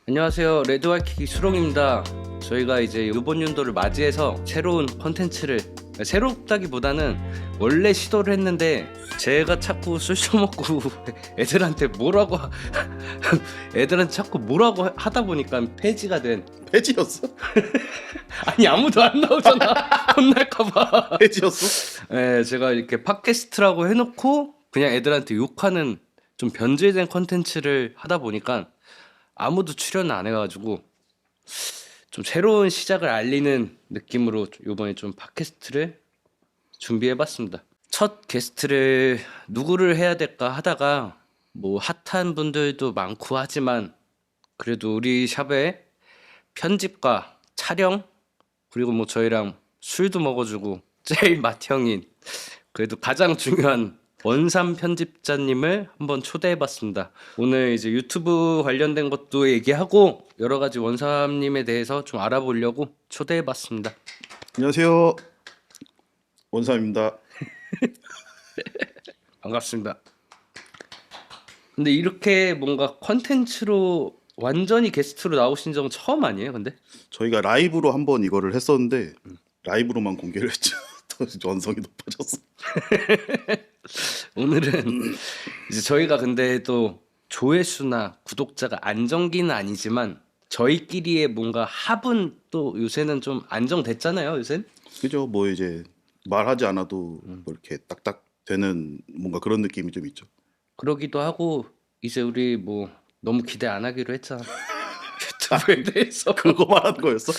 안녕하세요. 레드와이키키 수롱입니다. 저희가 이제 이번 연도를 맞이해서 새로운 컨텐츠를, 새롭다기보다는 원래 시도를 했는데 제가 자꾸 술 처먹고 애들한테 뭐라고 애들한테 자꾸 뭐라고 하다 보니까 폐지가 된. 폐지였어? 아니 아무도 안 나오잖아. 혼날까봐. 폐지였어? 네, 제가 이렇게 팟캐스트라고 해놓고 그냥 애들한테 욕하는 좀 변질된 컨텐츠를 하다 보니까 아무도 출연을 안 해가지고 좀 새로운 시작을 알리는 느낌으로 이번에 좀 팟캐스트를 준비해봤습니다. 첫 게스트를 누구를 해야 될까 하다가 뭐 핫한 분들도 많고 하지만 그래도 우리 샵에 편집과 촬영 그리고 뭐 저희랑 술도 먹어주고 제일 맏형인 그래도 가장 중요한 원삼 편집자님을 한번 초대해봤습니다. 오늘 이제 유튜브 관련된 것도 얘기하고 여러 가지 원삼님에 대해서 좀 알아보려고 초대해봤습니다. 안녕하세요. 원삼입니다. 반갑습니다. 근데 이렇게 뭔가 컨텐츠로 완전히 게스트로 나오신 적은 처음 아니에요? 근데 저희가 라이브로 한번 이거를 했었는데 라이브로만 공개를 했죠. 더 원성이 높아졌어. 오늘은 이제 저희가 근데 또 조회수나 구독자가 안정기는 아니지만 저희끼리의 뭔가 합은 또 요새는 좀 안정됐잖아요. 요새 그죠? 뭐 이제 말하지 않아도 뭐 이렇게 딱딱 되는 뭔가 그런 느낌이 좀 있죠. 그러기도 하고 이제 우리 뭐 너무 기대 안 하기로 했잖아. 유튜브에 대해서. 그거 말하는 거였어?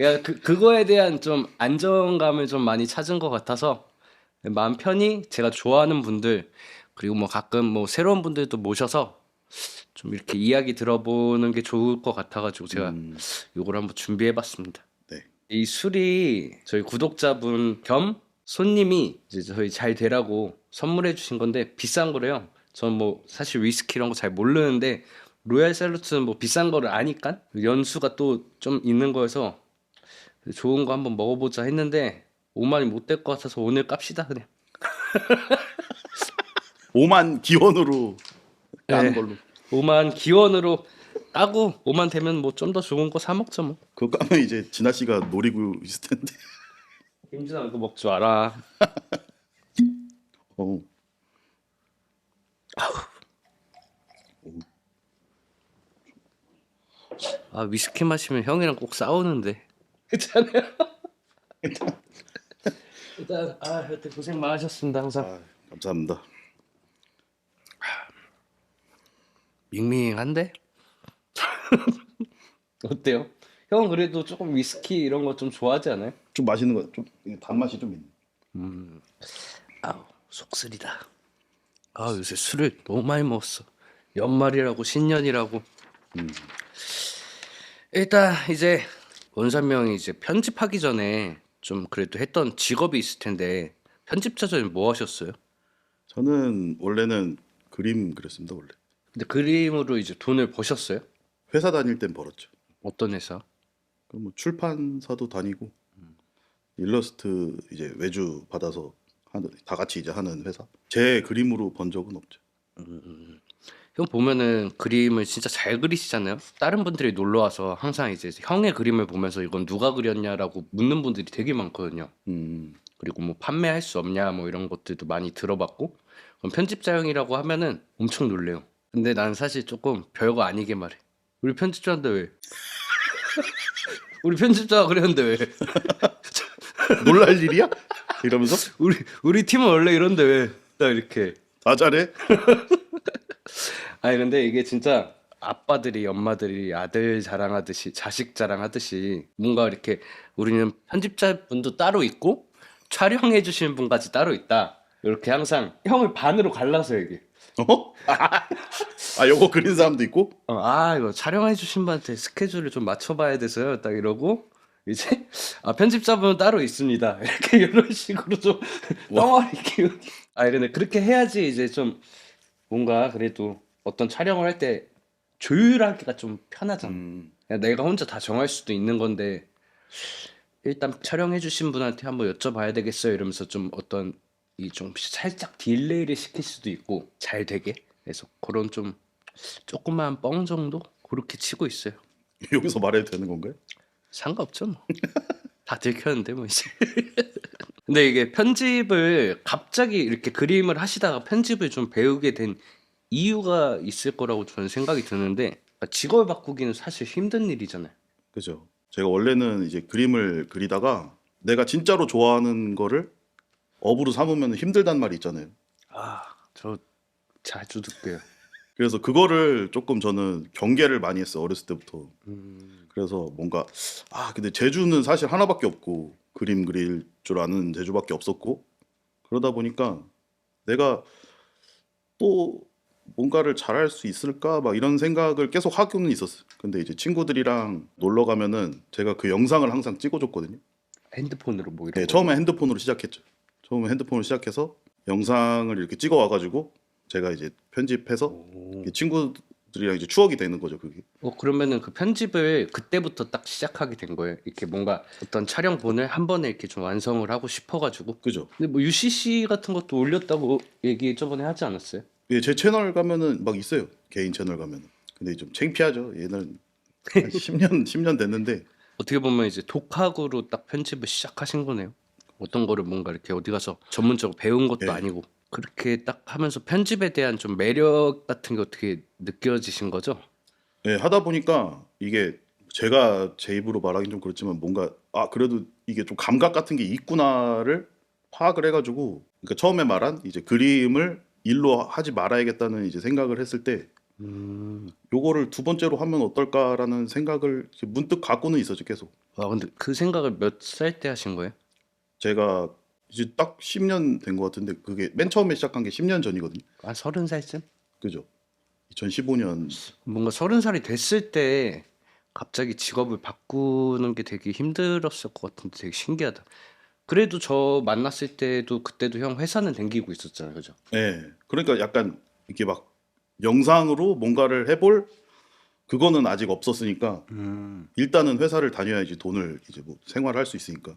야, 그거에 대한 좀 안정감을 좀 많이 찾은 것 같아서 마음 편히 제가 좋아하는 분들 그리고 뭐 가끔 뭐 새로운 분들도 모셔서 좀 이렇게 이야기 들어보는 게 좋을 것 같아가지고 제가 요걸 한번 준비해봤습니다. 네. 이 술이 저희 구독자분 겸 손님이 이제 저희 잘 되라고 선물해 주신 건데 비싼 거래요. 전 뭐 사실 위스키 이런 거 잘 모르는데 로얄 샐러트는 뭐 비싼 거를 아니까 연수가 또 좀 있는 거여서 좋은 거 한번 먹어보자 했는데 5만이 못 될 것 같아서 오늘 깝시다 그냥. 5만 기원으로 까는 네. 걸로. 5만 기원으로 까고 5만 되면 뭐 좀 더 좋은 거 사 먹자 뭐. 그거 까면 이제 진아 씨가 노리고 있을 텐데. 김진아 이거 먹지 마라. 어. 아 위스키 마시면 형이랑 꼭 싸우는데. 괜찮아요? 일단 여태 고생 많으셨습니다 항상. 아, 감사합니다. 밍밍한데? 어때요? 형 그래도 조금 위스키 이런 거 좀 좋아하지 않아요? 좀 맛있는 거, 좀 단맛이 좀 있네. 아우 속 쓰리다. 아 요새 술을 너무 많이 먹었어. 연말이라고 신년이라고. 일단 이제 원산명이 이제 편집하기 전에 좀 그래도 했던 직업이 있을 텐데 편집자 전에 뭐 하셨어요? 저는 원래는 그림 그렸습니다, 원래. 근데 그림으로 이제 돈을 버셨어요? 회사 다닐 땐 벌었죠. 어떤 회사? 뭐 출판사도 다니고 일러스트 이제 외주 받아서 하는 다 같이 이제 하는 회사. 제 그림으로 번 적은 없죠. 형 보면은 그림을 진짜 잘 그리시잖아요. 다른 분들이 놀러 와서 항상 이제 형의 그림을 보면서 이건 누가 그렸냐라고 묻는 분들이 되게 많거든요. 음, 그리고 뭐 판매할 수 없냐 뭐 이런 것들도 많이 들어봤고 그럼 편집자형이라고 하면은 엄청 놀래요. 근데 난 사실 조금 별거 아니게 말해. 우리 편집자인데 왜? 우리 편집자가 그랬는데 왜? 놀랄 일이야? 이러면서 우리 팀은 원래 이런데 왜? 딱 이렇게. 다 잘해. 아니 근데 이게 진짜 아빠들이 엄마들이 아들 자랑하듯이 자식 자랑하듯이 뭔가 이렇게 우리는 편집자분도 따로 있고 촬영해 주시는 분까지 따로 있다. 이렇게 항상 형을 반으로 갈라서 얘기해. 어? 아, 요거 그린 사람도 있고? 이거 촬영해 주신 분한테 스케줄을 좀 맞춰봐야 돼서요. 딱 이러고 이제 편집자분은 따로 있습니다. 이렇게 이런 식으로 좀 덩어리 키우기. 근데 그렇게 해야지 이제 좀 뭔가 그래도 어떤 촬영을 할 때 조율하기가 좀 편하잖아. 그냥 내가 혼자 다 정할 수도 있는 건데 일단 촬영해 주신 분한테 한번 여쭤봐야 되겠어요 이러면서 좀 어떤 이 좀 살짝 딜레이를 시킬 수도 있고 잘 되게 그래서 그런 좀 조그만 뻥 정도 그렇게 치고 있어요. 여기서 말해도 되는 건가요? 상관없죠 뭐. 다 들켰는데 뭐 이제. 근데 이게 편집을 갑자기 이렇게 그림을 하시다가 편집을 좀 배우게 된 이유가 있을 거라고 저는 생각이 드는데 직업을 바꾸기는 사실 힘든 일이잖아요. 그죠. 제가 원래는 이제 그림을 그리다가 내가 진짜로 좋아하는 거를 업으로 삼으면 힘들단 말이 있잖아요. 저 자주 듣게요. 그래서 그거를 조금 저는 경계를 많이 했어요. 어렸을 때부터. 그래서 뭔가 근데 재주는 사실 하나밖에 없고 그림 그릴 줄 아는 재주밖에 없었고 그러다 보니까 내가 또 뭔가를 잘할 수 있을까 막 이런 생각을 계속 하고는 있었어요. 근데 이제 친구들이랑 놀러 가면은 제가 그 영상을 항상 찍어줬거든요. 핸드폰으로 뭐 이런 네, 거. 처음에 핸드폰으로 시작했죠. 처음에 핸드폰으로 시작해서 영상을 이렇게 찍어 와가지고 제가 이제 편집해서 친구들이랑 이제 추억이 되는 거죠, 그게. 그러면은 그 편집을 그때부터 딱 시작하게 된 거예요. 이렇게 뭔가 어떤 촬영본을 한 번에 이렇게 좀 완성을 하고 싶어가지고. 그죠? 근데 뭐 UCC 같은 것도 올렸다고 얘기 저번에 하지 않았어요? 예, 제 채널 가면은 막 있어요. 개인 채널 가면은. 근데 좀 창피하죠. 얘는 한 10년 됐는데 어떻게 보면 이제 독학으로 딱 편집을 시작하신 거네요. 어떤 거를 뭔가 이렇게 어디 가서 전문적으로 배운 것도 예. 아니고 그렇게 딱 하면서 편집에 대한 좀 매력 같은 게 어떻게 느껴지신 거죠? 예, 하다 보니까 이게 제가 제 입으로 말하긴 좀 그렇지만 뭔가 그래도 이게 좀 감각 같은 게 있구나를 파악을 해가지고 그러니까 처음에 말한 이제 그림을 일로 하지 말아야겠다는 이제 생각을 했을 때 요거를 두 번째로 하면 어떨까라는 생각을 이제 문득 갖고는 있었죠 계속. 와, 근데 그 생각을 몇 살 때 하신 거예요? 제가 이제 딱 10년 된 것 같은데 그게 맨 처음에 시작한 게 10년 전이거든요. 한 30살쯤? 그죠? 2015년. 뭔가 30살이 됐을 때 갑자기 직업을 바꾸는 게 되게 힘들었을 것 같은데 되게 신기하다. 그래도 저 만났을 때도 그때도 형 회사는 다니고 있었잖아요, 그죠? 예. 그러니까 약간 이렇게 막 영상으로 뭔가를 해볼 그거는 아직 없었으니까 일단은 회사를 다녀야지 돈을 이제 뭐 생활할 수 있으니까.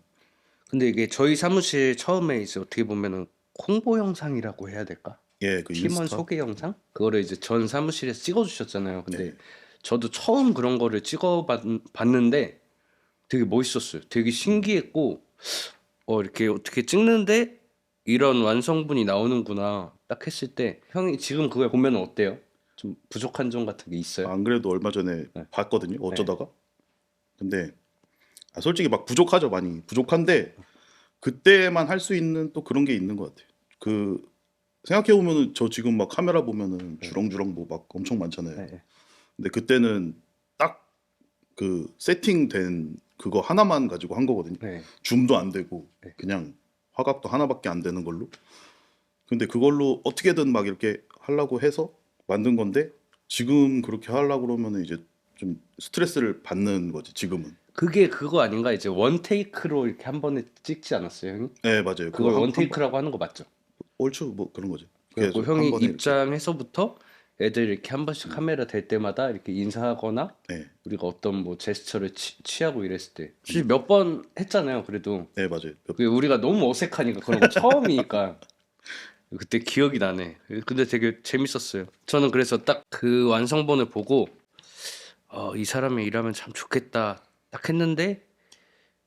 근데 이게 저희 사무실 처음에 이제 어떻게 보면은 홍보 영상이라고 해야 될까? 예, 그 팀원 인스타. 소개 영상? 그거를 이제 전 사무실에서 찍어주셨잖아요. 근데 예. 저도 처음 그런 거를 찍어봤는데 되게 멋있었어요. 되게 신기했고, 이렇게 어떻게 찍는데 이런 완성분이 나오는구나. 딱 했을 때 형이 지금 그걸 보면 어때요? 좀 부족한 점 같은 게 있어요? 안 그래도 얼마 전에 네. 봤거든요. 어쩌다가. 근데 솔직히 막 부족하죠, 많이. 부족한데 그때만 할 수 있는 또 그런 게 있는 것 같아요. 그 생각해 보면은 저 지금 막 카메라 보면은 주렁주렁 뭐 막 엄청 많잖아요. 네. 근데 그때는 딱 그 세팅된 그거 하나만 가지고 한 거거든요. 네. 줌도 안 되고 네. 그냥 화각도 하나밖에 안 되는 걸로. 근데 그걸로 어떻게든 막 이렇게 하려고 해서 만든 건데 지금 그렇게 하려고 그러면은 이제 좀 스트레스를 받는 거지 지금은. 그게 그거 아닌가? 이제 원 테이크로 이렇게 한 번에 찍지 않았어요, 형이? 네, 맞아요. 그걸 그거 원 번 테이크라고 하는 거 맞죠? 얼추 뭐 그런 거죠. 그래갖고 계속 한 형이 번에 이렇게. 입장해서부터 애들 이렇게 한 번씩 카메라 댈 때마다 이렇게 인사하거나 네, 우리가 어떤 뭐 제스처를 취하고 이랬을 때 사실 몇 번 했잖아요. 그래도 네 맞아요. 그게 우리가 너무 어색하니까 그런 거 처음이니까 그때 기억이 나네. 근데 되게 재밌었어요. 저는 그래서 딱 그 완성본을 보고 이 사람이 일하면 참 좋겠다 딱 했는데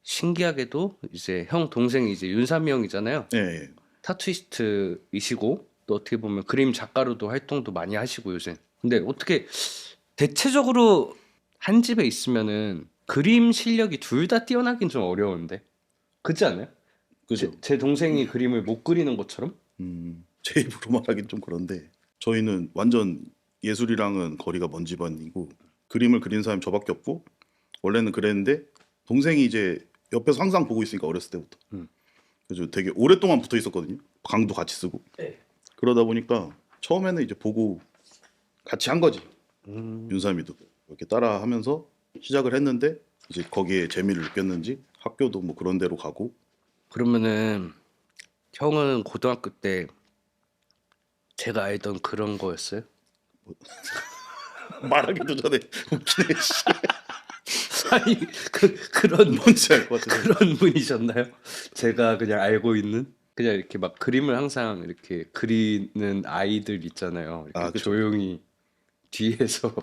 신기하게도 이제 형 동생이 이제 윤삼이 형이잖아요. 네, 네. 타투이스트이시고 또 어떻게 보면 그림 작가로도 활동도 많이 하시고 요새. 근데 어떻게 대체적으로 한 집에 있으면은 그림 실력이 둘 다 뛰어나긴 좀 어려운데 그렇지 않아요? 그죠. 제 동생이 그림을 못 그리는 것처럼? 제 입으로 말하긴 좀 그런데 저희는 완전 예술이랑은 거리가 먼 집안이고 그림을 그리는 사람이 저밖에 없고 원래는 그랬는데 동생이 이제 옆에서 항상 보고 있으니까 어렸을 때부터 그래서 되게 오랫동안 붙어 있었거든요. 강도 같이 쓰고 그러다 보니까 처음에는 이제 보고 같이 한 거지. 윤삼이도 이렇게 따라 하면서 시작을 했는데 이제 거기에 재미를 느꼈는지 학교도 뭐 그런 데로 가고. 그러면은 형은 고등학교 때 제가 알던 그런 거였어요? 말하기도 전에 웃기네. 씨. 아니 그런 뭔지 알 것 같은데. 그런 분이셨나요? 제가 그냥 알고 있는 그냥 이렇게 막 그림을 항상 이렇게 그리는 아이들 있잖아요. 이렇게 그쵸. 조용히 뒤에서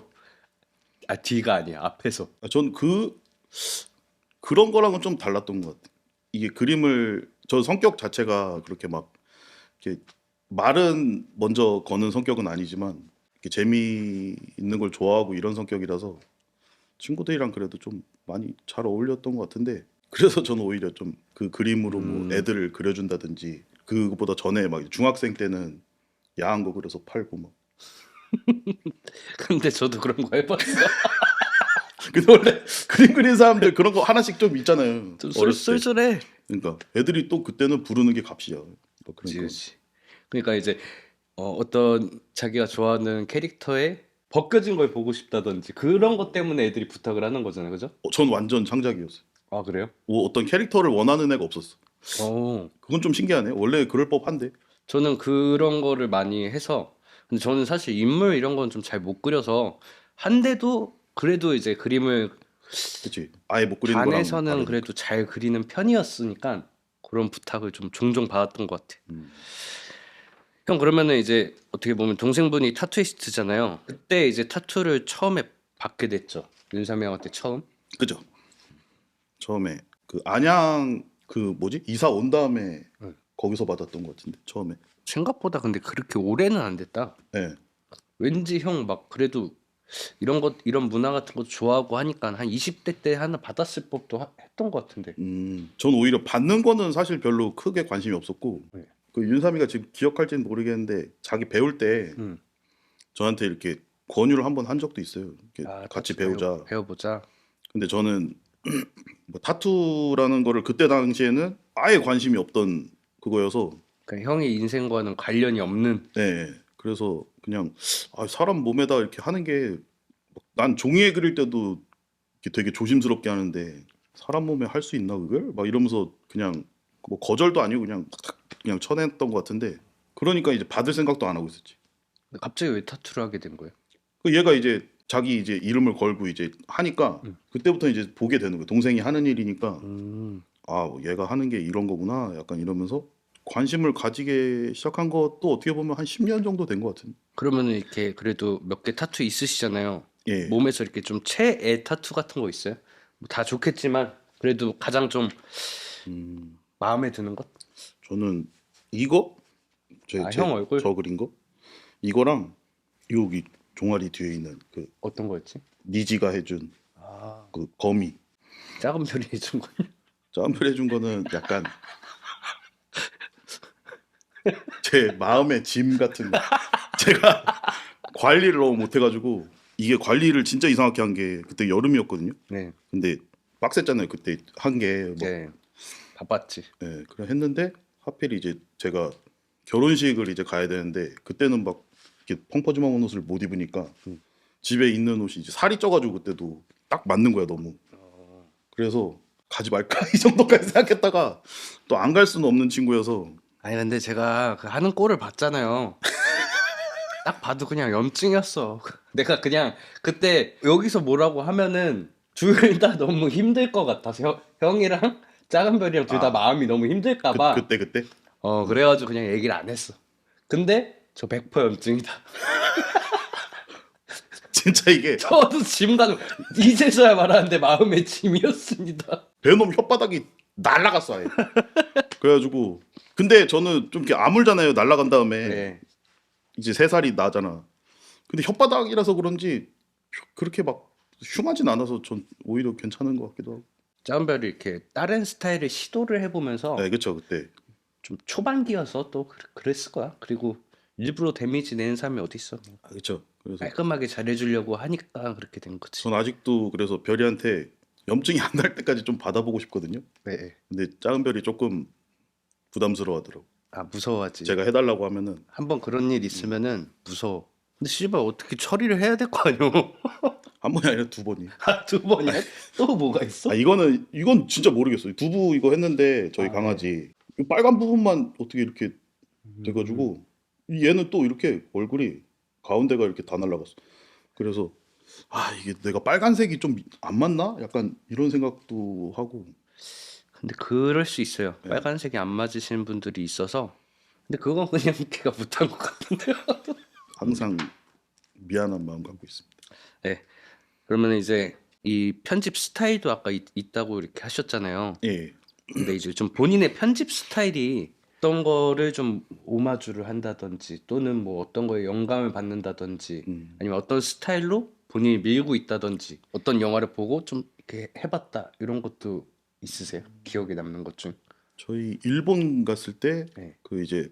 아 D가 아니야 앞에서. 전 그런 거랑은 좀 달랐던 것 같아. 이게 그림을 저 성격 자체가 그렇게 막 이렇게 말은 먼저 거는 성격은 아니지만 이렇게 재미있는 걸 좋아하고 이런 성격이라서 친구들이랑 그래도 좀 많이 잘 어울렸던 것 같은데 그래서 저는 오히려 좀 그 그림으로 뭐 애들을 그려준다든지 그거보다 전에 막 중학생 때는 야한 거 그려서 팔고 막 근데 저도 그런 거 해봤어. 근데 원래 그림 그리는 사람들 그런 거 하나씩 좀 있잖아요. 좀 어렸을 때. 쏠쏠해. 그러니까 애들이 또 그때는 부르는 게 값이야. 뭐 그런 그치 거. 그치. 그러니까 이제 어떤 자기가 좋아하는 캐릭터의 벗겨진 걸 보고 싶다든지 그런 것 때문에 애들이 부탁을 하는 거잖아요, 그죠? 전 완전 창작이었어요. 아 그래요? 뭐 어떤 캐릭터를 원하는 애가 없었어. 어, 그건 좀 신기하네. 원래 그럴 법한데. 저는 그런 거를 많이 해서 근데 저는 사실 인물 이런 건 좀 잘 못 그려서 한데도 그래도 이제 그림을 그치. 아예 못 그리는 거랑 반에서는 다르니까. 그래도 잘 그리는 편이었으니까 그런 부탁을 좀 종종 받았던 것 같아. 음. 형 그러면은 이제 어떻게 보면 동생분이 타투이스트잖아요. 그때 이제 타투를 처음에 받게 됐죠. 윤삼이 형한테 처음. 그죠. 처음에 그 안양 그 뭐지? 이사 온 다음에 응. 거기서 받았던 것 같은데 처음에. 생각보다 근데 그렇게 오래는 안 됐다. 네. 왠지 형 막 그래도 이런 것 이런 문화 같은 거 좋아하고 하니까 한 20대 때 하나 받았을 법도 했던 것 같은데. 전 오히려 받는 거는 사실 별로 크게 관심이 없었고 네. 그 윤삼이가 지금 기억할지는 모르겠는데 자기 배울 때 음. 저한테 이렇게 권유를 한번 한 적도 있어요. 이렇게 아, 같이 타투 배우자. 배워보자. 근데 저는 뭐 타투라는 거를 그때 당시에는 아예 관심이 없던 그거여서 그러니까 형의 인생과는 관련이 없는. 네. 그래서 그냥 사람 몸에다 이렇게 하는 게 난 종이에 그릴 때도 이렇게 되게 조심스럽게 하는데 사람 몸에 할 수 있나 그걸? 막 이러면서 그냥 뭐 거절도 아니고 그냥 쳐냈던 것 같은데 그러니까 이제 받을 생각도 안 하고 있었지. 근데 갑자기 왜 타투를 하게 된 거예요? 그 얘가 이제 자기 이제 이름을 걸고 이제 하니까 그때부터 이제 보게 되는 거예요. 동생이 하는 일이니까 음. 얘가 하는 게 이런 거구나. 약간 이러면서 관심을 가지게 시작한 것도 어떻게 보면 한 10년 정도 된 것 같은데. 그러면은 이렇게 그래도 몇 개 타투 있으시잖아요. 예. 몸에서 이렇게 좀 최애 타투 같은 거 있어요? 뭐 다 좋겠지만 그래도 가장 좀 음, 마음에 드는 것? 저는 이거 아, 형 얼굴 저 그린 거 이거랑 여기 종아리 뒤에 있는 그 어떤 거였지? 니지가 해준 아, 그 거미. 작은 별이 해준 거. 짬플 해준 거는 약간 제 마음의 짐 같은 거. 제가 관리를 너무 못해가지고 이게 관리를 진짜 이상하게 한 게 그때 여름이었거든요. 네, 근데 빡셌잖아요. 그때 한 게 뭐 네, 바빴지. 그래 했는데 하필 이제 제가 결혼식을 이제 가야 되는데 그때는 막 이렇게 펑퍼짐한 옷을 못 입으니까 집에 있는 옷이 이제 살이 쪄가지고 그때도 딱 맞는 거야 너무. 그래서 가지 말까 이 정도까지 생각했다가 또 안 갈 수는 없는 친구여서 아니 근데 제가 그 하는 꼴을 봤잖아요. 딱 봐도 그냥 염증이었어. 내가 그냥 그때 여기서 뭐라고 하면은 둘 다 너무 힘들 것 같아서 형이랑 작은 별이랑 둘 다 아, 마음이 너무 힘들까 봐. 그때 그래가지고 그냥 얘기를 안 했어. 근데 저 100% 염증이다. 진짜 이게 저도 짐 가지고 이제서야 말하는데 마음의 짐이었습니다. 배놈 혓바닥이 날라갔어 아예. 그래가지고 근데 저는 좀 이렇게 아물잖아요. 날라간 다음에 네. 이제 3살이 나잖아. 근데 혓바닥이라서 그런지 그렇게 막 흉하진 않아서 전 오히려 괜찮은 것 같기도 하고. 작은 별이 이렇게 다른 스타일을 시도를 해보면서 네, 그쵸 그때. 좀 초반기여서 또 그랬을 거야. 그리고 일부러 데미지 내는 사람이 어디 있어? 그쵸. 그래서 깔끔하게 잘해주려고 하니까 그렇게 된 거지. 전 아직도 그래서 별이한테 염증이 안 날 때까지 좀 받아보고 싶거든요. 네. 근데 작은 별이 조금 부담스러워하더라고. 아 무서워하지. 제가 해달라고 하면은 한번 그런 일 있으면은 무서워. 근데 씨발 어떻게 처리를 해야 될 거 아니오? 한 번이 아니라 2번이. 두 번이야? 또 뭐가 있어? 이건 진짜 모르겠어요. 두부 이거 했는데 저희 아, 강아지 이 빨간 부분만 어떻게 이렇게 돼가지고 얘는 또 이렇게 얼굴이 가운데가 이렇게 다 날라갔어. 그래서 이게 내가 빨간색이 좀 안 맞나? 약간 이런 생각도 하고. 근데 그럴 수 있어요. 네. 빨간색이 안 맞으시는 분들이 있어서. 근데 그건 그냥 걔가 못한 것 같은데요. 항상 미안한 마음 갖고 있습니다. 네. 그러면 이제 이 편집 스타일도 아까 있다고 이렇게 하셨잖아요. 예. 근데 이제 좀 본인의 편집 스타일이 어떤 거를 좀 오마주를 한다든지 또는 뭐 어떤 거에 영감을 받는다든지 아니면 어떤 스타일로 본인이 밀고 있다든지 어떤 영화를 보고 좀 이렇게 해봤다 이런 것도 있으세요? 기억에 남는 것 중? 저희 일본 갔을 때 네. 그 이제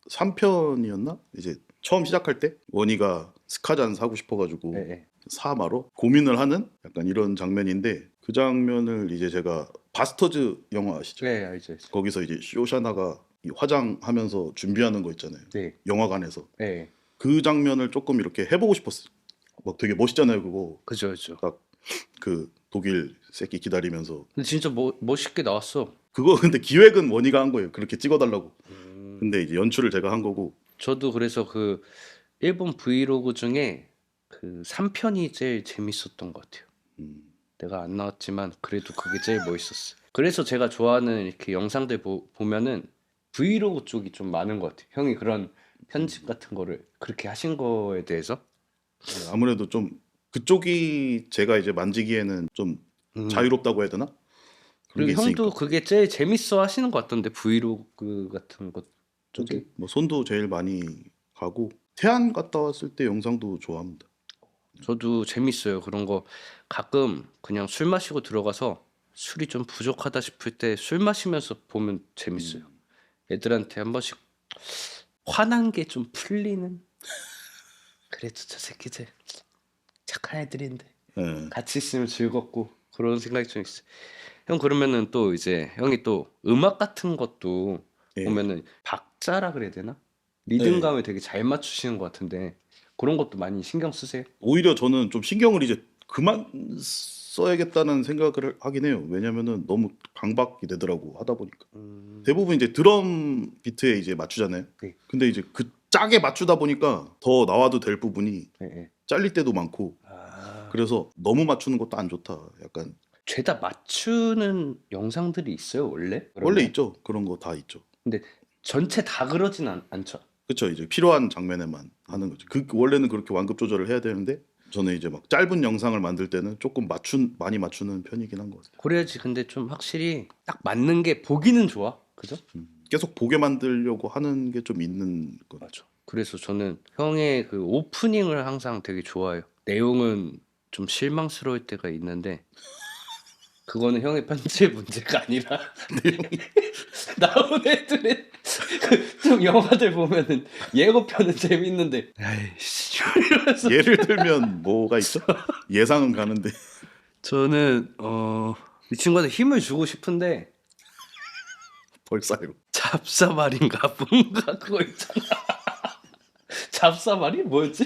3편이었나? 이제 처음 시작할 때 원희가 스카잔 사고 싶어가지고 네, 네. 사마로 고민을 하는 약간 이런 장면인데 그 장면을 이제 제가 바스터즈 영화 아시죠? 네, 알죠, 알죠. 거기서 이제 쇼샤나가 이 화장하면서 준비하는 거 있잖아요. 네, 영화관에서 네, 그 장면을 조금 이렇게 해보고 싶었어요. 막 되게 멋있잖아요, 그거. 그죠, 그죠. 딱 그 독일 새끼 기다리면서. 근데 진짜 멋있게 나왔어. 그거 근데 기획은 원희가 한 거예요. 그렇게 찍어달라고. 근데 이제 연출을 제가 한 거고. 저도 그래서 그 일본 브이로그 중에 그 3편이 제일 재밌었던 것 같아요. 음, 내가 안 나왔지만 그래도 그게 제일 멋있었어요. 그래서 제가 좋아하는 이렇게 영상들 보면은 브이로그 쪽이 좀 많은 것 같아요. 형이 그런 편집 같은 거를 그렇게 하신 거에 대해서. 아무래도 좀 그쪽이 제가 이제 만지기에는 좀 음. 자유롭다고 해야 되나? 그런 게 그리고 있으니까. 형도 그게 제일 재밌어 하시는 것 같던데 브이로그 같은 것 쪽이. 뭐 손도 제일 많이 가고 태안 갔다 왔을 때 영상도 좋아합니다. 저도 재밌어요. 그런 거 가끔 그냥 술 마시고 들어가서 술이 좀 부족하다 싶을 때 술 마시면서 보면 재밌어요. 애들한테 한 번씩 화난 게 좀 풀리는. 그래도 저 새끼들 착한 애들인데 예. 같이 있으면 즐겁고 그런 생각이 좀 있어요. 형 그러면은 또 이제 형이 또 음악 같은 것도 예. 보면은 박자라 그래야 되나? 네. 리듬감을 되게 잘 맞추시는 것 같은데 그런 것도 많이 신경 쓰세요? 오히려 저는 좀 신경을 이제 그만 써야겠다는 생각을 하긴 해요. 왜냐면은 너무 강박이 되더라고 하다 보니까. 대부분 이제 드럼 비트에 이제 맞추잖아요. 네. 근데 이제 그 짝에 맞추다 보니까 더 나와도 될 부분이 네, 네. 잘릴 때도 많고 그래서 너무 맞추는 것도 안 좋다. 약간 죄다 맞추는 영상들이 있어요 원래? 원래 그러면? 있죠. 그런 거 다 있죠. 근데 전체 다 그러진 않죠. 그렇죠. 이제 필요한 장면에만 하는 거죠. 그 원래는 그렇게 완급 조절을 해야 되는데 저는 이제 막 짧은 영상을 만들 때는 조금 많이 맞추는 편이긴 한 것 같아요. 그래야지 근데 좀 확실히 딱 맞는 게 보기는 좋아. 그죠? 계속 보게 만들려고 하는 게 좀 있는 거. 맞아. 그래서 저는 형의 그 오프닝을 항상 되게 좋아해요. 내용은 좀 실망스러울 때가 있는데 그거는 형의 편집 문제가 아니라 나온 애들의 그좀 영화들 보면은 예고편은 재밌는데 아이씨 이러면서 예를 들면 뭐가 있죠? 예상은 가는데 저는 이 친구한테 힘을 주고 싶은데 벌써요. 잡사말인가 뭔가 그거 있잖아. 잡사말이 뭐였지?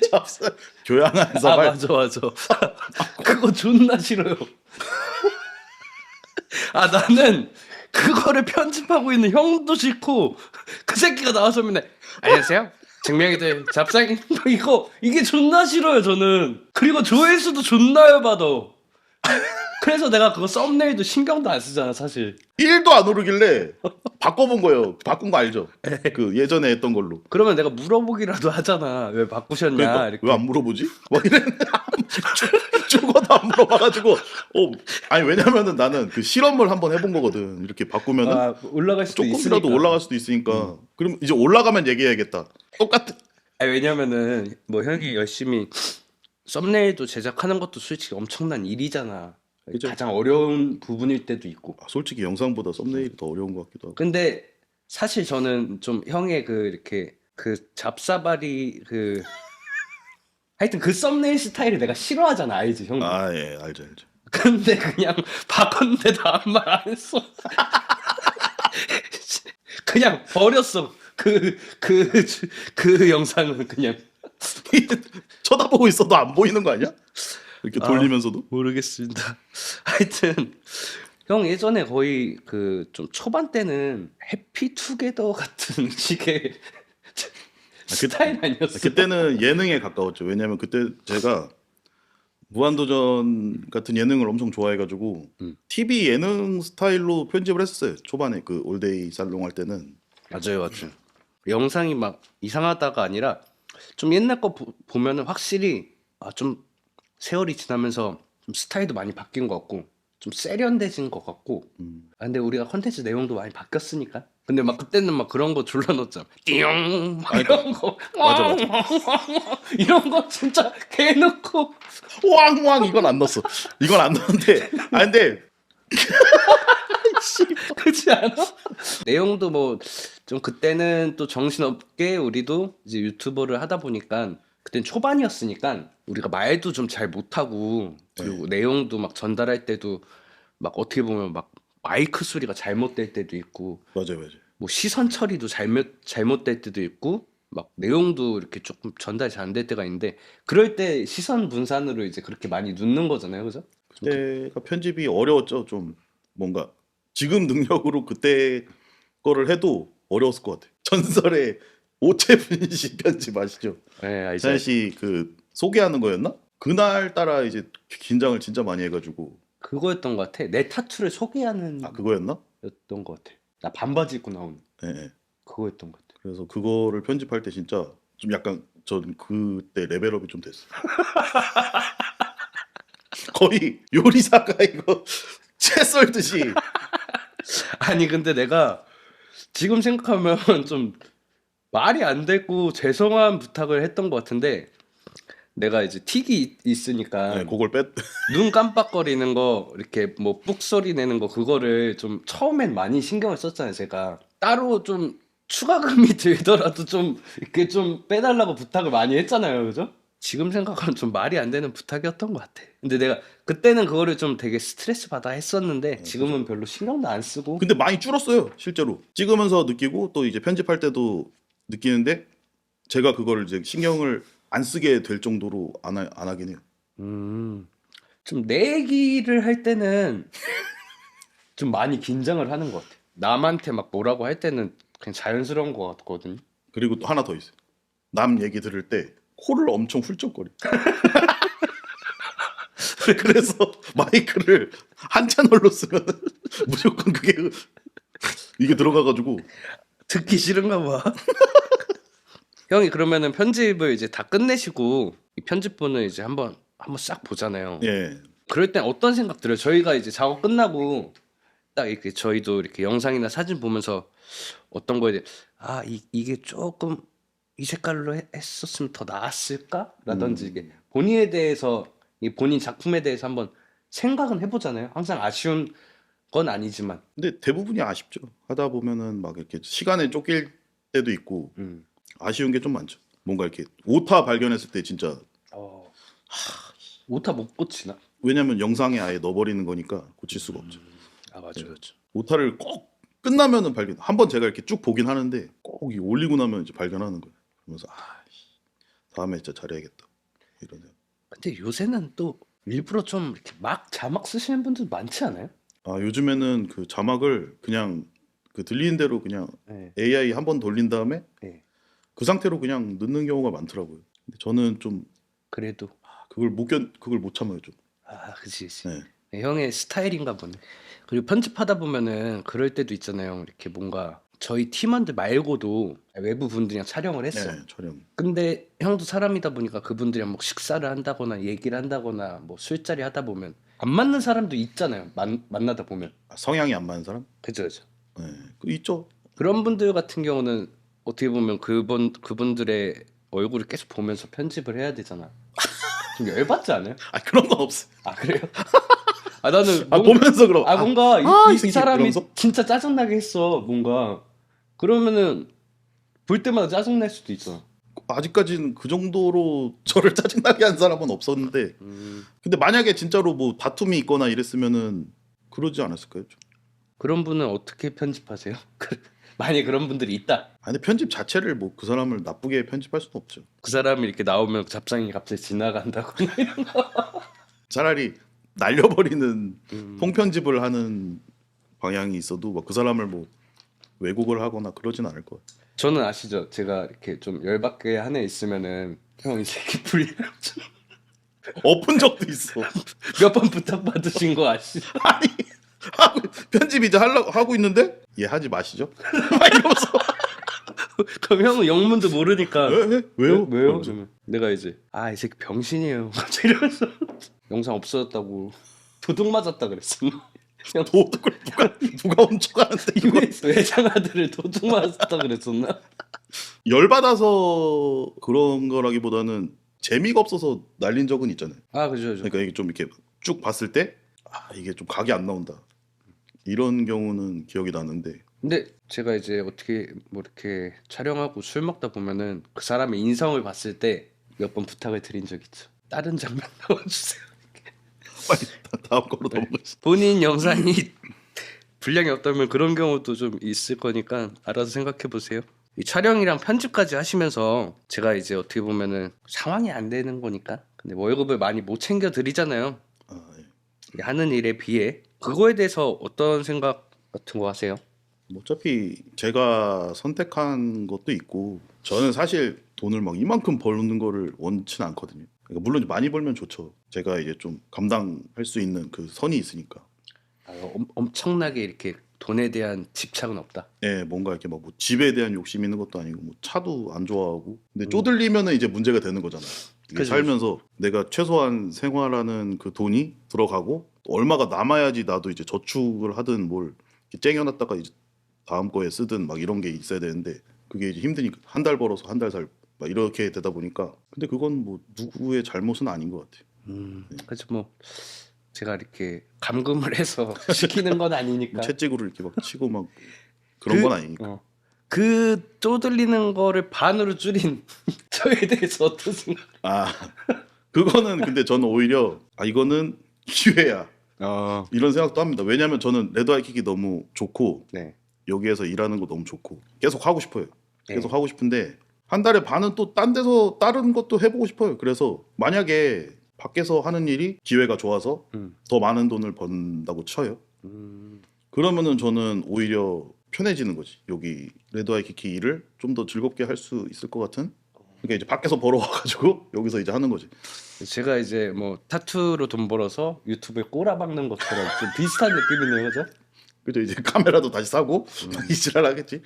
교양한 아 사발. 맞아 맞아. 그거 존나 싫어요. 아 나는 그거를 편집하고 있는 형도 싫고 그 새끼가 나와서 맨날 안녕하세요 증명이들 잡상 이게 존나 싫어요 저는. 그리고 조회수도 존나 열받아. 그래서 내가 그거 썸네일도 신경도 안 쓰잖아 사실. 1도 안 오르길래 바꿔본 거예요. 바꾼 거 알죠? 그 예전에 했던 걸로. 그러면 내가 물어보기라도 하잖아. 왜 바꾸셨냐 그러니까 이렇게. 왜 안 물어보지? 막 이랬는데 죽어도 안 물어봐가지고 아니 왜냐면은 나는 그 실험을 한번 해본 거거든. 이렇게 바꾸면은 아, 올라갈 수도 조금이라도 있으니까. 올라갈 수도 있으니까. 그럼 이제 올라가면 얘기해야겠다. 똑같은. 아니, 왜냐면은 뭐 형이 열심히 썸네일도 제작하는 것도 솔직히 엄청난 일이잖아. 그죠. 가장 어려운 부분일 때도 있고. 솔직히 영상보다 썸네일이 더 어려운 것 같기도 하고. 근데 사실 저는 좀 형의 그 이렇게 그 잡사바리 그 하여튼 그 썸네일 스타일을 내가 싫어하잖아 알지 형도. 아, 예, 알죠, 알죠. 근데 그냥 바꿨는데도 아무 말 안 했어. 그냥 버렸어. 그 영상은 그냥. 쳐다보고 있어도 안 보이는 거 아니야? 이렇게 돌리면서도. 모르겠습니다. 하여튼 형 예전에 거의 그 좀 초반 때는 해피투게더 같은 식의 스타일 아니었어? 그때는 예능에 가까웠죠. 왜냐면 그때 제가 무한도전 같은 예능을 엄청 좋아해가지고 TV 예능 스타일로 편집을 했었어요. 초반에 그 올데이 살롱 할 때는. 맞아요, 맞아요. 영상이 막 이상하다가 아니라 좀 옛날 거 보면은 확실히 좀 세월이 지나면서 좀 스타일도 많이 바뀐 것 같고 좀 세련돼진 것 같고 근데 우리가 컨텐츠 내용도 많이 바뀌었으니까 근데 막 그때는 막 그런 거 둘러놓잖아 띠용 막 아니, 이런 거 맞아. 이런 거 진짜 개놓고 왕왕 이건 안 넣었어. 이건 안 넣었는데. 아 근데 그렇지 않아? 내용도 뭐 좀 그때는 또 정신없게 우리도 이제 유튜버를 하다 보니까 그땐 초반이었으니까 우리가 말도 좀 잘 못하고 그리고 내용도 막 전달할 때도 막 어떻게 보면 막 마이크 소리가 잘못될 때도 있고 맞아요. 뭐 시선 처리도 잘못될 때도 있고 막 내용도 이렇게 조금 전달이 잘 안 될 때가 있는데 그럴 때 시선 분산으로 이제 그렇게 많이 눕는 거잖아요, 그죠? 그때가 편집이 어려웠죠. 좀 뭔가 지금 능력으로 그때 거를 해도 어려웠을 것 같아요. 전설의 오채분 씨 편집 아시죠? 네, 알죠. 사연 씨그 소개하는 거였나? 그날 따라 이제 긴장을 진짜 많이 해가지고 그거였던 것 같아. 내 타투를 소개하는 그거였나? 였던 것 같아. 나 반바지 입고 나온 네. 그거였던 것 같아. 그래서 그거를 편집할 때 진짜 좀 약간 전 그때 레벨업이 좀 됐어요. 거의 요리사가 이거 채 썰듯이. 아니 근데 내가 지금 생각하면 좀 말이 안 되고 죄송한 부탁을 했던 것 같은데 내가 이제 틱이 있으니까 네, 그걸 뺐. 눈 깜빡거리는 거 이렇게 뭐 뿍 소리 내는 거 그거를 좀 처음엔 많이 신경을 썼잖아요 제가 따로 좀 추가금이 들더라도 좀 이렇게 좀 빼달라고 부탁을 많이 했잖아요 그죠? 지금 생각하면 좀 말이 안 되는 부탁이었던 것 같아 근데 내가 그때는 그거를 좀 되게 스트레스 받아 했었는데 지금은 별로 신경도 안 쓰고 근데 많이 줄었어요, 실제로. 찍으면서 느끼고 또 이제 편집할 때도 느끼는데 제가 그걸 이제 신경을 안 쓰게 될 정도로 안 하긴 해요. 좀 내 얘기를 할 때는 좀 많이 긴장을 하는 것 같아 남한테 막 뭐라고 할 때는 그냥 자연스러운 것 같거든 그리고 또 하나 더 있어요. 남 얘기 들을 때 코를 엄청 훌쩍거려. 그래서 마이크를 한 채널로 쓰면 무조건 그게 이게 들어가가지고 듣기 싫은가 봐. 형이 그러면은 편집을 이제 다 끝내시고 이 편집본을 이제 한번 싹 보잖아요. 예. 그럴 땐 어떤 생각 들어요? 저희가 이제 작업 끝나고 딱 이렇게 저희도 이렇게 영상이나 사진 보면서 어떤 거에 대해 이게 조금 이 색깔로 했었으면 더 나았을까? 라든지 이게 본인에 대해서 이 본인 작품에 대해서 한번 생각은 해보잖아요. 항상 아쉬운 건 아니지만. 근데 대부분이 아쉽죠. 하다 보면은 막 이렇게 시간에 쫓길 때도 있고 아쉬운 게 좀 많죠. 뭔가 이렇게 오타 발견했을 때 진짜 오타 못 고치나? 왜냐면 영상에 아예 넣어버리는 거니까 고칠 수가 없죠. 맞아. 오타를 꼭 끝나면은 한번 제가 이렇게 쭉 보긴 하는데 꼭 이 올리고 나면 이제 발견하는 거예요. 그러면서 다음에 진짜 잘해야겠다 이런 생각. 근데 요새는 또 일부러 좀 이렇게 막 자막 쓰시는 분들 많지 않아요? 요즘에는 그 자막을 그냥 그 들리는 대로 그냥 네. AI 한 번 돌린 다음에 네. 그 상태로 그냥 넣는 경우가 많더라고요. 근데 저는 좀 그래도 그걸 못 참아요 좀. 그치. 네. 네, 형의 스타일인가 보네. 그리고 편집하다 보면은 그럴 때도 있잖아요. 이렇게 뭔가 저희 팀원들 말고도 외부 분들이랑 촬영을 했어. 네, 촬영. 근데 형도 사람이다 보니까 그분들이랑 뭐 식사를 한다거나 얘기를 한다거나 뭐 술자리 하다 보면 안 맞는 사람도 있잖아요. 만나다 보면. 성향이 안 맞는 사람? 그죠. 네, 그 있죠. 그런 분들 같은 경우는 어떻게 보면 그분들의 얼굴을 계속 보면서 편집을 해야 되잖아. 좀 열받지 않아요? 그런 건 없어. 그래요? 나는 보면서 그럼 뭔가 이 새끼 사람이 이러면서? 진짜 짜증나게 했어 뭔가 그러면은 볼 때마다 짜증날 수도 있어. 아직까지는 그 정도로 저를 짜증나게 한 사람은 없었는데 근데 만약에 진짜로 뭐 다툼이 있거나 이랬으면은 그러지 않았을까요? 좀. 그런 분은 어떻게 편집하세요? 만약에 그런 분들이 있다. 근데 편집 자체를 뭐 그 사람을 나쁘게 편집할 수는 없죠. 그 사람이 이렇게 나오면 잡상이 갑자기 지나간다거나 차라리 날려버리는 통편집을 하는 방향이 있어도 막 그 사람을 뭐 왜곡을 하거나 그러진 않을 것 같아요. 저는 아시죠? 제가 이렇게 좀 열받게 한 애 있으면은 형 이 새끼 불리면 엎은 적도 있어. 몇 번 부탁받으신 거 아시죠? 아니 편집 이제 하고 있는데 얘 하지 마시죠. 막 이러면서 그럼 형은 영문도 모르니까 왜요? 왜요? 그러면 내가 이제 이 새끼 병신이에요. 이러면서 영상 없어졌다고 도둑 맞았다 그랬었나? 도둑을 누가 훔쳐가는데 이거 이메에서 외장하드를 도둑 맞았다 그랬었나? 열받아서 그런 거라기보다는 재미가 없어서 날린 적은 있잖아요. 아 그죠 그죠. 그러니까 이게 좀 이렇게 쭉 봤을 때 이게 좀 각이 안 나온다. 이런 경우는 기억이 나는데 근데 제가 이제 어떻게 뭐 이렇게 촬영하고 술 먹다 보면은 그 사람의 인성을 봤을 때 몇 번 부탁을 드린 적 있죠. 다른 장면 넣어주세요. 빨리 다음 거로 넘어가시. 본인 영상이 분량이 없다면 그런 경우도 좀 있을 거니까 알아서 생각해 보세요. 이 촬영이랑 편집까지 하시면서 제가 이제 어떻게 보면은 상황이 안 되는 거니까 근데 월급을 많이 못 챙겨 드리잖아요. 예. 하는 일에 비해 그거에 대해서 어떤 생각 같은 거 하세요? 뭐 어차피 제가 선택한 것도 있고 저는 사실 돈을 막 이만큼 버는 거를 원치는 않거든요. 그러니까 물론 많이 벌면 좋죠. 제가 이제 좀 감당할 수 있는 그 선이 있으니까. 엄청나게 이렇게 돈에 대한 집착은 없다. 예, 뭔가 이렇게 막뭐 집에 대한 욕심 있는 것도 아니고 뭐 차도 안 좋아하고. 근데 쪼들리면은 이제 문제가 되는 거잖아요. 이게 그죠, 살면서 내가 최소한 생활하는 그 돈이 들어가고 또 얼마가 남아야지 나도 이제 저축을 하든 뭘 이렇게 쟁여놨다가 이제 다음 거에 쓰든 막 이런 게 있어야 되는데 그게 이제 힘드니까 한 달 벌어서 한 달 살 막 이렇게 되다 보니까 근데 그건 뭐 누구의 잘못은 아닌 것 같아요. 그래서 뭐 제가 이렇게 감금을 해서 시키는 건 아니니까. 뭐 채찍으로 이렇게 막 치고 막 그런 건 아니니까. 그 쪼들리는 거를 반으로 줄인 저에 대해서 어떤 생각? 아 그거는 근데 저는 오히려 이거는 기회야 이런 생각도 합니다. 왜냐하면 저는 레드 아이킥이 너무 좋고 네. 여기에서 일하는 거 너무 좋고 계속 하고 싶어요. 계속 네. 하고 싶은데 한 달에 반은 또 딴 데서 다른 것도 해보고 싶어요. 그래서 만약에 밖에서 하는 일이 기회가 좋아서 더 많은 돈을 번다고 쳐요. 그러면은 저는 오히려 편해지는 거지. 여기 레드 아이키키 일을 좀 더 즐겁게 할 수 있을 것 같은. 그러니까 이제 밖에서 벌어와가지고 여기서 이제 하는 거지. 제가 이제 뭐 타투로 돈 벌어서 유튜브에 꼬라박는 것처럼 좀 비슷한 느낌이네요, 그죠? 그죠? 이제 카메라도 다시 사고 이 지랄 하겠지.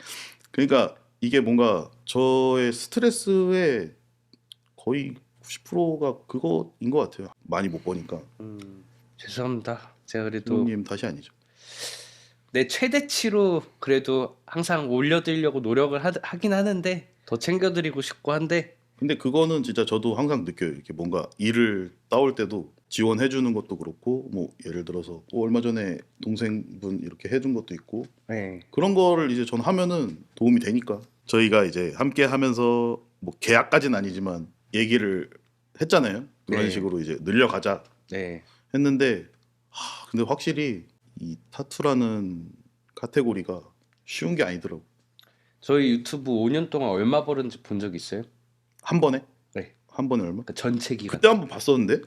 그러니까 이게 뭔가 저의 스트레스의 거의 90%가 그거인 것 같아요. 많이 못 버니까. 죄송합니다. 제가 그래도 형님 탓이 아니죠. 내 최대치로 그래도 항상 올려드리려고 노력을 하긴 하는데 더 챙겨드리고 싶고 한데 근데 그거는 진짜 저도 항상 느껴요. 이렇게 뭔가 일을 따올 때도 지원해 주는 것도 그렇고 뭐 예를 들어서 얼마 전에 동생분 이렇게 해준 것도 있고 네. 그런 거를 이제 전 하면은 도움이 되니까 저희가 이제 함께 하면서 뭐 계약까지는 아니지만 얘기를 했잖아요. 그런 네. 식으로 이제 늘려가자 네. 했는데 근데 확실히 이 타투라는 카테고리가 쉬운 게 아니더라고. 저희 유튜브 5년 동안 얼마 벌었는지 본 적 있어요? 한 번에? 네. 한 번에 얼마? 그러니까 전체 기간. 그때 한 번 봤었는데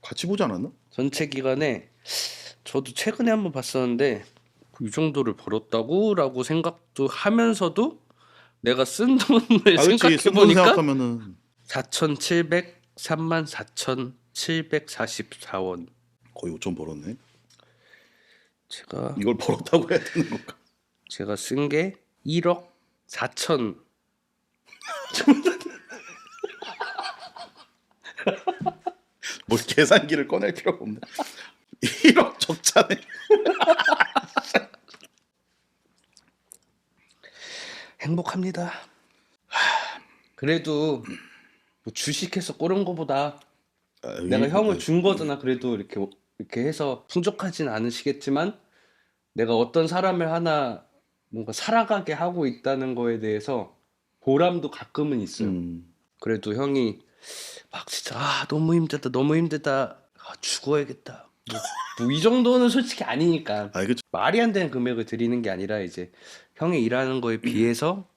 같이 보지 않았나? 전체 기간에 저도 최근에 한번 봤었는데 이 정도를 벌었다고라고 생각도 하면서도 내가 쓴 돈을 그렇지. 생각해 쓴돈 보니까 생각하면은 4,734만 4,744원. 거의 5천 벌었네. 제가 이걸 벌었다고 해야 되는 건가? 쓴 게 1억 4천. 뭘 계산기를 꺼낼 필요가 없네. 1억 적자네. 행복합니다. 그래도 뭐 주식해서 꼬른 거보다 내가 형을 준 거잖아. 그래도 이렇게 해서 풍족하진 않으시겠지만 내가 어떤 사람을 하나 뭔가 살아가게 하고 있다는 거에 대해서 보람도 가끔은 있어요. 그래도 형이 막 진짜 너무 힘들다 너무 힘들다 죽어야겠다 뭐 이 정도는 솔직히 아니니까 그쵸. 말이 안 되는 금액을 드리는 게 아니라 이제 형이 일하는 거에 비해서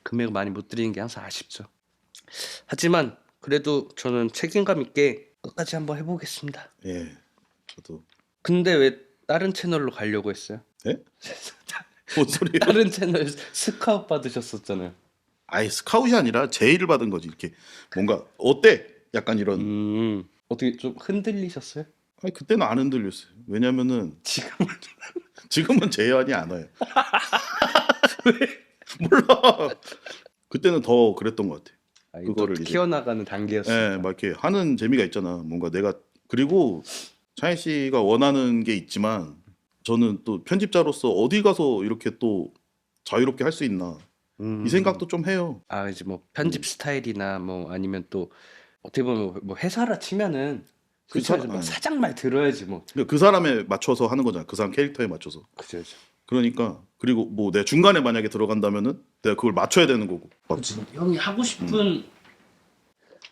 금액을 많이 못 드리는 게 항상 아쉽죠. 하지만 그래도 저는 책임감 있게 끝까지 한번 해보겠습니다. 예, 저도. 근데 왜 다른 채널로 가려고 했어요? 예? 뭔 소리예요? 다른 채널 스카웃 받으셨었잖아요. 아예 스카웃이 아니라 제의를 받은 거지. 이렇게 뭔가 어때? 약간 이런. 어떻게 좀 흔들리셨어요? 아니 그때는 안 흔들렸어요. 왜냐면은 지금은 제한이 안 와요. 몰라. 그때는 더 그랬던 것 같아. 그거를 또 이제 키워나가는 단계였어요. 막 이렇게 하는 재미가 있잖아. 뭔가 내가 그리고 차인 씨가 원하는 게 있지만 저는 또 편집자로서 어디 가서 이렇게 또 자유롭게 할 수 있나 이 생각도 좀 해요. 아 이제 뭐 편집 스타일이나 뭐 아니면 또 어떻게 보면 뭐 회사라 치면은 그 그쵸 사람 뭐 사장 말 들어야지 뭐. 그 사람에 맞춰서 하는 거잖아. 그 사람 캐릭터에 맞춰서. 그죠 그죠. 그러니까 그리고 뭐 내 중간에 만약에 들어간다면은 내가 그걸 맞춰야 되는 거고. 막 그치. 형이 하고 싶은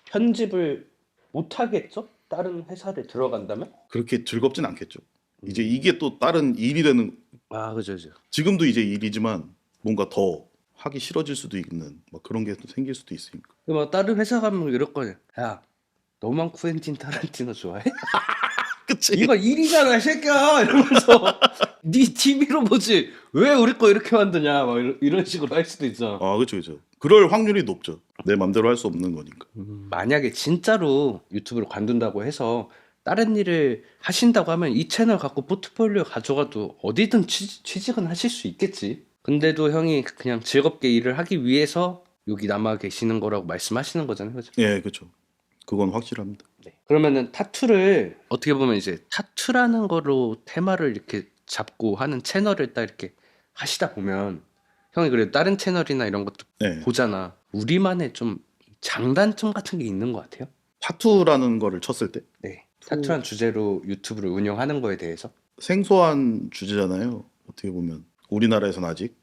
편집을 못 하겠죠? 다른 회사를 들어간다면? 그렇게 즐겁진 않겠죠. 이제 이게 또 다른 일이 되는 아 그죠 그죠. 지금도 이제 일이지만 뭔가 더 하기 싫어질 수도 있는 막 그런 게 또 생길 수도 있으니까. 뭐 다른 회사 가면 이럴 거냐. 야 너만 쿠엔틴 타란티노 좋아해? 그치? 이거 일이잖아, 이 새끼야! 이러면서 네 TV로 보지 왜 우리 거 이렇게 만드냐 막 이런 식으로 할 수도 있잖아. 아, 그렇죠, 그렇죠. 그럴 확률이 높죠. 내 맘대로 할 수 없는 거니까. 만약에 진짜로 유튜브를 관둔다고 해서 다른 일을 하신다고 하면 이 채널 갖고 포트폴리오 가져가도 어디든 취직은 하실 수 있겠지. 근데도 형이 그냥 즐겁게 일을 하기 위해서 여기 남아 계시는 거라고 말씀하시는 거잖아요, 그죠? 예, 그렇죠. 그건 확실합니다. 네. 그러면은 타투를 어떻게 보면 이제 타투라는 거로 테마를 이렇게 잡고 하는 채널을 딱 이렇게 하시다 보면 형이 그래도 다른 채널이나 이런 것도 네. 보잖아. 우리만의 좀 장단점 같은 게 있는 것 같아요. 타투라는 거를 쳤을 때 네. 타투란 주제로 유튜브를 운영하는 거에 대해서 생소한 주제잖아요. 어떻게 보면 우리나라에선 아직.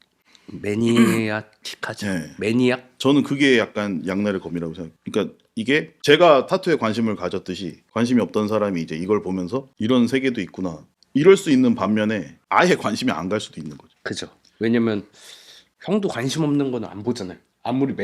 매니아틱하죠. 네. 매니악. 저는 그게 약간 양날의 검이라고 생각해요. 그러니까 이게 제가 타투에 관심을 가졌듯이 관심이 없던 사람이 이제 이걸 보면서 이런 세계도 있구나. 이럴 수 있는 반면에 아예 관심이 안 갈 수도 있는 거죠. 그죠. 왜냐면 형도 관심 없는 거는 안 보잖아요. 아무리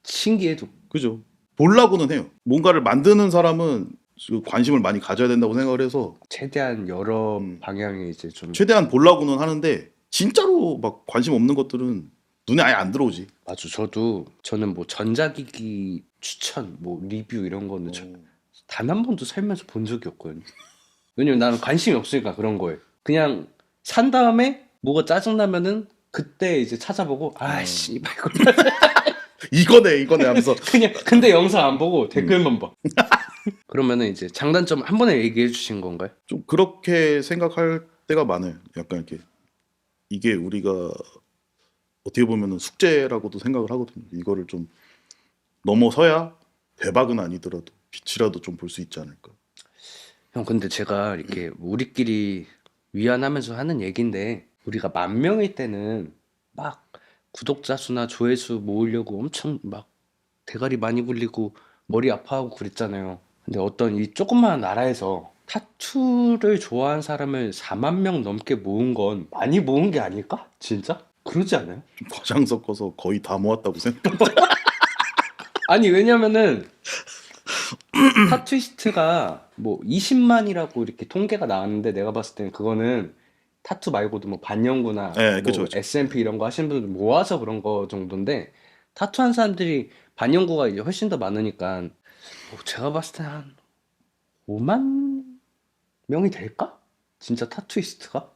신기해도. 그죠? 보려고는 해요. 뭔가를 만드는 사람은 그 관심을 많이 가져야 된다고 생각을 해서 최대한 여러 방향에 이제 좀 최대한 보려고는 하는데 진짜로 막 관심 없는 것들은 눈에 아예 안 들어오지. 맞아. 저는 뭐 전자기기 추천, 뭐 리뷰 이런 거는 단 한 번도 살면서 본 적이 없거든요. 왜냐면 나는 관심이 없으니까 그런 거에. 그냥 산 다음에 뭐가 짜증나면은 그때 이제 찾아보고 아씨 이거 이거네 하면서 그냥 근데 영상 안 보고 댓글만 봐. 그러면은 이제 장단점 한 번에 얘기해 주신 건가요? 좀 그렇게 생각할 때가 많아요. 약간 이렇게 이게 우리가 어떻게 보면은 숙제라고도 생각을 하거든요. 이거를 좀 넘어서야 대박은 아니더라도 빛이라도 좀 볼 수 있지 않을까. 형 근데 제가 이렇게 우리끼리 위안하면서 하는 얘기인데 우리가 10,000명일 때는 막 구독자 수나 조회수 모으려고 엄청 막 대가리 많이 굴리고 머리 아파하고 그랬잖아요. 근데 어떤 이 조그마한 나라에서 타투를 좋아하는 사람을 40,000명 넘게 모은 건 많이 모은 게 아닐까? 진짜? 그러지 않아요? 좀 과장 섞어서 거의 다 모았다고 생각합니다. 아니 왜냐면은 타투이스트가 뭐 20만이라고 이렇게 통계가 나왔는데 내가 봤을 때는 그거는 타투 말고도 뭐 반영구나 네, 뭐 그쵸, 그쵸. SMP 이런 거 하시는 분들 모아서 그런 거 정도인데 타투한 사람들이 반영구가 이제 훨씬 더 많으니까 뭐 제가 봤을 때 한 5만 명이 될까? 진짜 타투이스트가?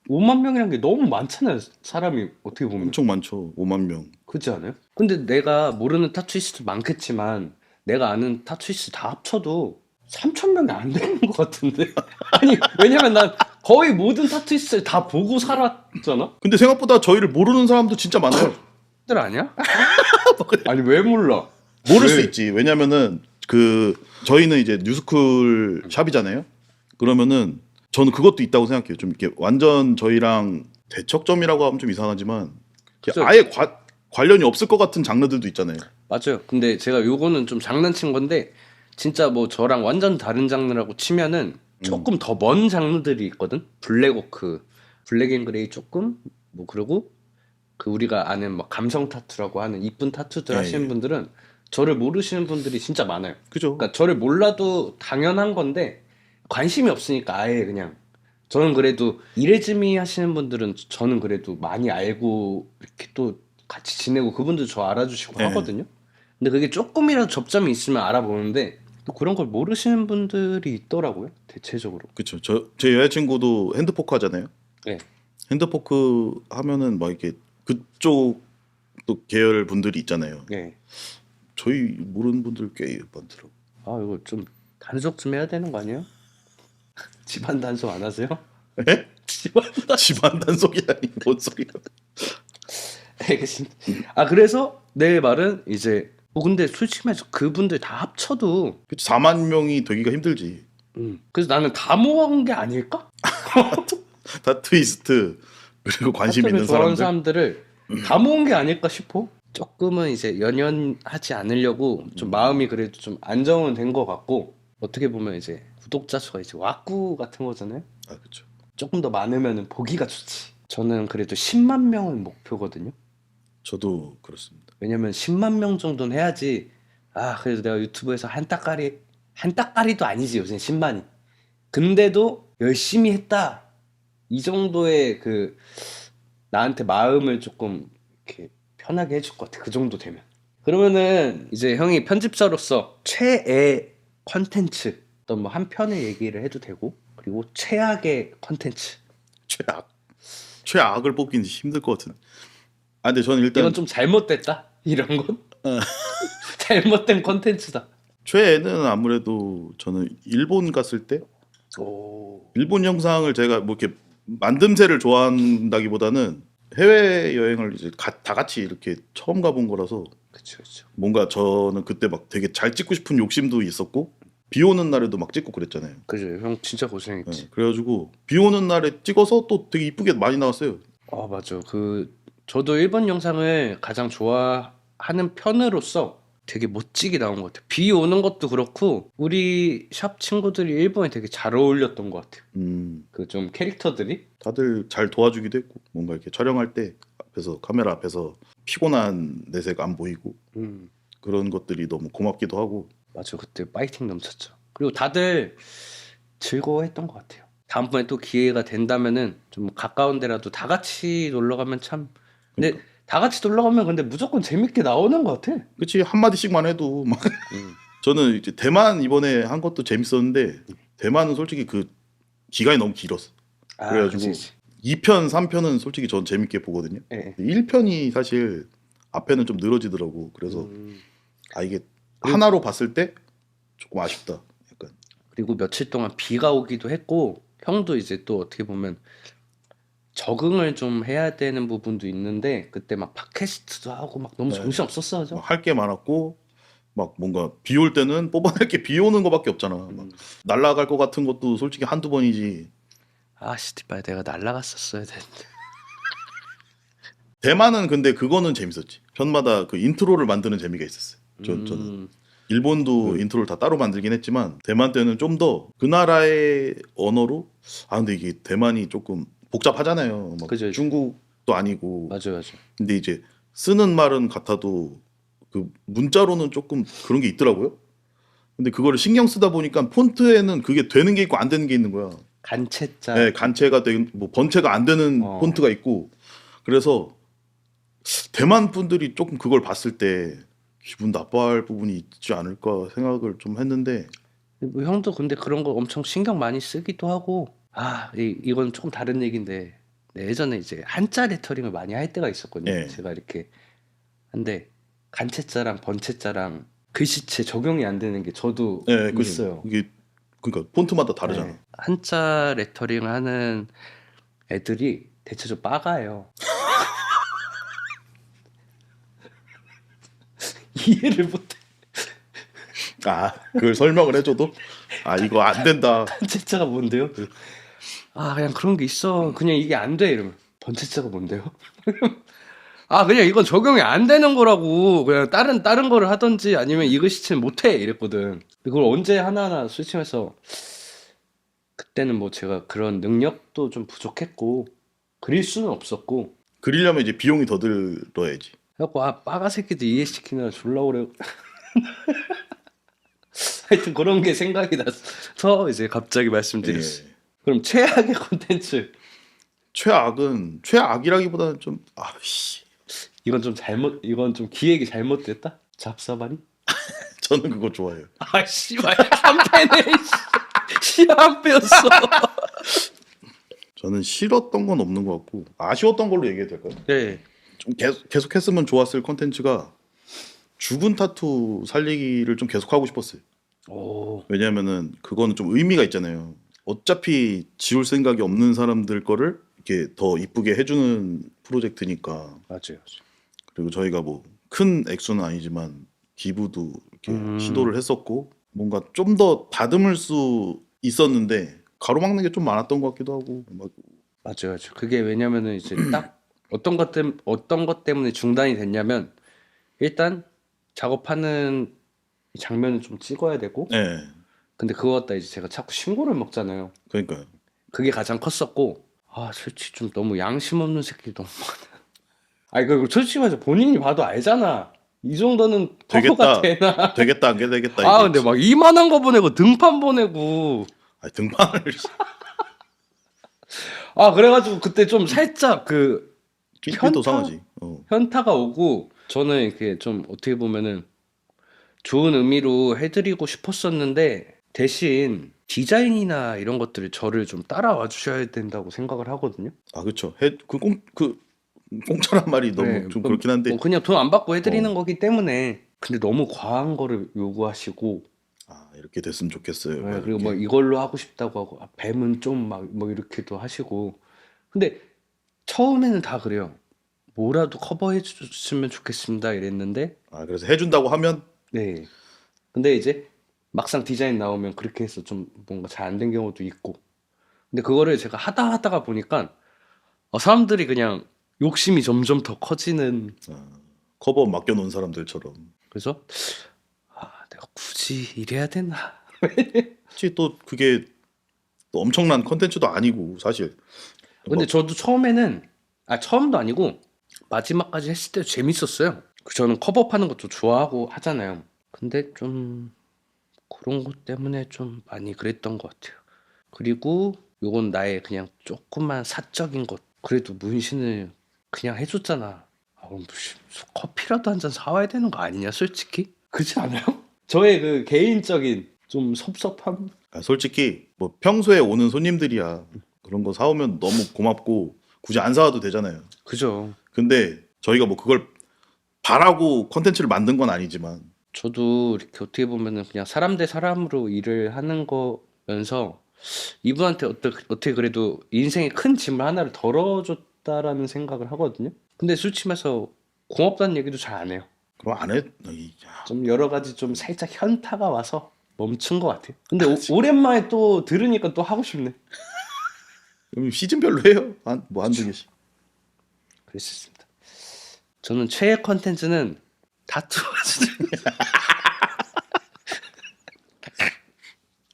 5만 명이란 게 너무 많잖아요. 사람이 어떻게 보면. 엄청 많죠. 5만 명. 그렇지 않아요? 근데 내가 모르는 타투이스트 많겠지만 내가 아는 타투이스트 다 합쳐도 3,000명이 안 되는 것 같은데. 아니 왜냐면 난 거의 모든 타투이스트를 다 보고 살았잖아. 근데 생각보다 저희를 모르는 사람도 진짜 많아요. 들 아니야? 아니 왜 몰라? 모를 왜? 수 있지. 왜냐면은 그 저희는 이제 뉴스쿨 샵이잖아요. 그러면은 저는 그것도 있다고 생각해요. 좀 이렇게 완전 저희랑 대척점이라고 하면 좀 이상하지만 이렇게 그죠. 아예 관련이 없을 것 같은 장르들도 있잖아요. 맞아요. 근데 제가 요거는 좀 장난친 건데 진짜 뭐 저랑 완전 다른 장르라고 치면은 조금 더 먼 장르들이 있거든. 블랙워크, 블랙앤그레이 조금 뭐 그리고 그 우리가 아는 뭐 감성 타투라고 하는 이쁜 타투들 예, 하시는 예. 분들은 저를 모르시는 분들이 진짜 많아요. 그죠? 그러니까 저를 몰라도 당연한 건데 관심이 없으니까 아예 그냥 저는 그래도 이레즈미 하시는 분들은 저는 그래도 많이 알고 이렇게 또 같이 지내고 그분들 저 알아주시고 예. 하거든요. 근데 그게 조금이라도 접점이 있으면 알아보는데 또 그런 걸 모르시는 분들이 있더라고요. 대체적으로. 그쵸. 제 여자친구도 핸드포크 하잖아요. 네. 핸드포크 하면은 막 이렇게 그쪽 또 계열 분들이 있잖아요. 네. 저희 모르는 분들 꽤 많더라고. 아 이거 좀 단속 좀 해야 되는 거 아니에요? 집안 단속 안 하세요? 예? 집안 집안 단속이 아니 뭔 소리야? 알겠습니다. 아 그래서 내 말은 이제 근데 솔직히 말해서 그분들 다 합쳐도 4만 명이 되기가 힘들지. 그래서 나는 다 모은 게 아닐까? 다 트위스트 그리고 관심 핫도그를 있는 좋아하는 사람들. 사람들을 다 모은 게 아닐까 싶어. 조금은 이제 연연하지 않으려고 좀 마음이 그래도 좀 안정은 된 것 같고 어떻게 보면 이제 구독자 수가 이제 왁구 같은 거잖아요. 아 그렇죠. 조금 더 많으면 보기가 좋지. 저는 그래도 10만 명은 목표거든요. 저도 그렇습니다. 왜냐면 10만 명 정도는 해야지. 아 그래도 내가 유튜브에서 한 따까리도 아니지 요새 10만이. 근데도 열심히 했다. 이 정도의 그 나한테 마음을 조금 이렇게 편하게 해줄 것 같아. 그 정도 되면. 그러면은 이제 형이 편집자로서 최애 컨텐츠 어떤 뭐 한 편의 얘기를 해도 되고 그리고 최악의 컨텐츠. 최악을 뽑기는 힘들 것 같은. 아 근데 저는 일단 이건 좀 잘못됐다. 이런 건 잘못된 컨텐츠다. 최애는 아무래도 저는 일본 갔을 때 오. 일본 영상을 제가 뭐 이렇게 만듦새를 좋아한다기보다는 해외 여행을 이제 다 같이 이렇게 처음 가본 거라서 그쵸 그쵸. 뭔가 저는 그때 막 되게 잘 찍고 싶은 욕심도 있었고 비 오는 날에도 막 찍고 그랬잖아요. 그죠. 형 진짜 고생했지. 네, 그래가지고 비 오는 날에 찍어서 또 되게 이쁘게 많이 나왔어요. 아 맞아. 저도 일본 영상을 가장 좋아하는 편으로서 되게 멋지게 나온 것 같아요. 비 오는 것도 그렇고 우리 샵 친구들이 일본에 되게 잘 어울렸던 것 같아요. 그 좀 캐릭터들이. 다들 잘 도와주기도 했고 뭔가 이렇게 촬영할 때 앞에서 카메라 앞에서 피곤한 내색 안 보이고 그런 것들이 너무 고맙기도 하고. 맞아. 그때 파이팅 넘쳤죠. 그리고 다들 즐거워했던 것 같아요. 다음번에 또 기회가 된다면은 좀 가까운 데라도 다 같이 놀러 가면 참. 근데 그러니까. 다 같이 놀러 가면 근데 무조건 재밌게 나오는 것 같아. 그치 한마디씩만 해도 막 저는 이제 대만 이번에 한 것도 재밌었는데 대만은 솔직히 그 기간이 너무 길었어. 그래가지고 그치. 2편, 3편은 솔직히 전 재밌게 보거든요. 예. 1편이 사실 앞에는 좀 늘어지더라고. 그래서 아 이게 하나로 봤을 때 조금 아쉽다. 약간. 그리고 며칠 동안 비가 오기도 했고 형도 이제 또 어떻게 보면 적응을 좀 해야 되는 부분도 있는데 그때 막 팟캐스트도 하고 막 너무 네. 정신 없었어. 죠 할 게 많았고 막 뭔가 비 올 때는 뽑아낼 게 비 오는 거밖에 없잖아. 막 날아갈 것 같은 것도 솔직히 한두 번이지. 아 씨발 내가 날라갔었어야 되는데. 대만은 근데 그거는 재밌었지. 편마다 그 인트로를 만드는 재미가 있었어요. 저는 일본도 인트로를 다 따로 만들긴 했지만 대만 때는 좀 더 그 나라의 언어로 근데 이게 대만이 조금 복잡하잖아요. 막 그죠. 중국도 아니고. 맞아. 근데 이제 쓰는 말은 같아도 그 문자로는 조금 그런 게 있더라고요. 근데 그거를 신경 쓰다 보니까 폰트에는 그게 되는 게 있고 안 되는 게 있는 거야. 간체자. 네, 간체가 되는 뭐 번체가 안 되는 폰트가 있고. 그래서 대만 분들이 조금 그걸 봤을 때 기분 나빠할 부분이 있지 않을까 생각을 좀 했는데. 뭐 형도 근데 그런 거 엄청 신경 많이 쓰기도 하고 이건 조금 다른 얘기인데 예전에 이제 한자 레터링을 많이 할 때가 있었거든요. 예. 제가 이렇게 한데 간체자랑 번체자랑 글씨체 적용이 안 되는 게 저도 네, 있어요. 이게 그러니까 폰트마다 다르잖아. 네. 한자 레터링을 하는 애들이 대체적으로 빠가요. 이해를 못해. 그걸 설명을 해줘도 이거 안 된다. 번체자가 뭔데요? 그냥 그런 게 있어. 그냥 이게 안 돼 이러면 번체자가 뭔데요? 그냥 이건 적용이 안 되는 거라고. 그냥 다른 거를 하던지 아니면 이 글씨체는 못해 이랬거든. 그걸 언제 하나하나 스위칭해서 그때는 뭐 제가 그런 능력도 좀 부족했고 그릴 수는 없었고 그리려면 이제 비용이 더 들어야지. 그래갖고 빠가 새끼들 이해시키느라 졸라 오래 하여튼 그런 게 생각이 나서 이제 갑자기 말씀드렸어요. 예. 그럼 최악의 콘텐츠. 최악이라기보다는 좀 이건 좀 기획이 잘못됐다? 잡사바니? 저는 그거 좋아해요. 씨발 한 패네. 한 패였어. 저는 싫었던 건 없는 것 같고 아쉬웠던 걸로 얘기해도 될까요? 네. 좀 계속 했으면 좋았을 콘텐츠가 죽은 타투 살리기를 좀 계속 하고 싶었어요. 오. 왜냐면은 그거는 좀 의미가 있잖아요. 어차피 지울 생각이 없는 사람들 거를 이렇게 더 이쁘게 해주는 프로젝트니까. 맞아요. 그리고 저희가 뭐 큰 액수는 아니지만 기부도 이렇게 시도를 했었고 뭔가 좀 더 다듬을 수 있었는데 가로막는 게 좀 많았던 것 같기도 하고 막 맞아요. 그게 왜냐면은 이제 딱 어떤 것 때문에 중단이 됐냐면 일단 작업하는 이 장면을 좀 찍어야 되고 네, 근데 그거 갖다 이제 제가 자꾸 신고를 먹잖아요. 그러니까요. 그게 가장 컸었고 아 솔직히 좀 너무 양심 없는 새끼 너무 많아. 아니 그리고 솔직히 말해서 본인이 봐도 알잖아. 이 정도는 커버가 되나? 되겠다, 안 되겠다 아 이게. 근데 막 이만한 거 보내고 등판 보내고 아니, 등판을 아 그래가지고 그때 좀 살짝 그 삔삔도 상하지. 현타가 오고 저는 이렇게 좀 어떻게 보면은 좋은 의미로 해드리고 싶었었는데 대신 디자인이나 이런 것들을 저를 좀 따라와 주셔야 된다고 생각을 하거든요. 아 그렇죠. 그 공짜란 말이 너무 네, 좀 그렇긴 한데. 뭐 그냥 돈 안 받고 해드리는 어. 거기 때문에 근데 너무 과한 거를 요구하시고 아 이렇게 됐으면 좋겠어요. 네, 막 그리고 뭐 이렇게. 이걸로 하고 싶다고 하고 아, 뱀은 좀 막 뭐 이렇게도 하시고 근데 처음에는 다 그래요. 뭐라도 커버해 주셨으면 좋겠습니다 이랬는데 아 그래서 해준다고 하면 네. 근데 이제 막상 디자인 나오면 그렇게 해서 좀 뭔가 잘 안 된 경우도 있고. 근데 그거를 제가 하다가 보니까 사람들이 그냥 욕심이 점점 더 커지는. 커버 맡겨놓은 사람들처럼. 그래서 아, 내가 굳이 이래야 되나? 혹시 또 그게 또 엄청난 컨텐츠도 아니고 사실. 근데 저도 처음에는 처음도 아니고 마지막까지 했을 때 재밌었어요. 저는 커버 파는 것도 좋아하고 하잖아요. 근데 좀 그런 것 때문에 좀 많이 그랬던 것 같아요. 그리고 요건 나의 그냥 조그만 사적인 것. 그래도 문신을 그냥 해줬잖아. 그럼 커피라도 한 잔 사와야 되는 거 아니냐, 솔직히? 그렇지 않아요? 저의 그 개인적인 좀 섭섭함? 아, 솔직히 뭐 평소에 오는 손님들이야 그런 거 사오면 너무 고맙고 굳이 안 사와도 되잖아요. 그죠. 근데 저희가 뭐 그걸 바라고 컨텐츠를 만든 건 아니지만 저도 이렇게 어떻게 보면은 그냥 사람 대 사람으로 일을 하는 거면서 이분한테 어떻게 그래도 인생의 큰 짐을 하나를 덜어줬다라는 생각을 하거든요. 근데 솔직히 말해서 고맙다는 얘기도 잘 안 해요. 그럼 안 해. 좀 여러 가지 좀 살짝 현타가 와서 멈춘 것 같아요. 근데 오랜만에 또 들으니까 또 하고 싶네. 그럼 시즌별로 해요. 뭐 한두 개씩. 그랬었습니다. 저는 최애 컨텐츠는 다투.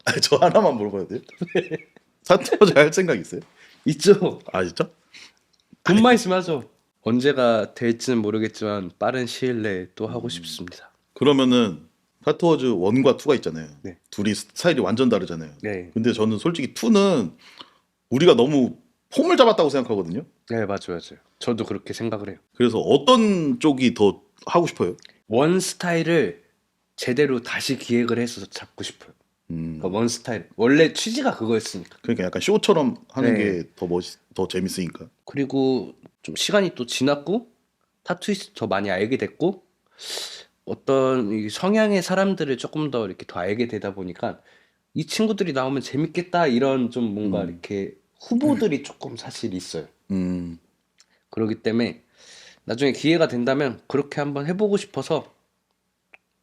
아, 저 하나만 물어봐도 돼요? 사투어제 할 생각 있어요? 있죠. 아 진짜? 돈만 있으면 하죠. 언제가 될지는 모르겠지만 빠른 시일 내에 또 하고 싶습니다. 그러면은 타투어즈 1과 2가 있잖아요. 네. 둘이 스타일이 완전 다르잖아요. 네. 근데 저는 솔직히 2는 우리가 너무 폼을 잡았다고 생각하거든요. 네, 맞아요. 저도 그렇게 생각을 해요. 그래서 어떤 쪽이 더 하고 싶어요? 원 스타일을 제대로 다시 기획을 해서 잡고 싶어요. 그러니까 원 스타일. 원래 취지가 그거였으니까. 그러니까 약간 쇼처럼 하는 네. 게 더 재밌으니까. 그리고 좀 시간이 또 지났고 타투이스트 더 많이 알게 됐고 어떤 이 성향의 사람들을 조금 더 이렇게 더 알게 되다 보니까 이 친구들이 나오면 재밌겠다 이런 좀 뭔가 이렇게 후보들이 조금 사실 있어요. 그렇기 때문에 나중에 기회가 된다면 그렇게 한번 해보고 싶어서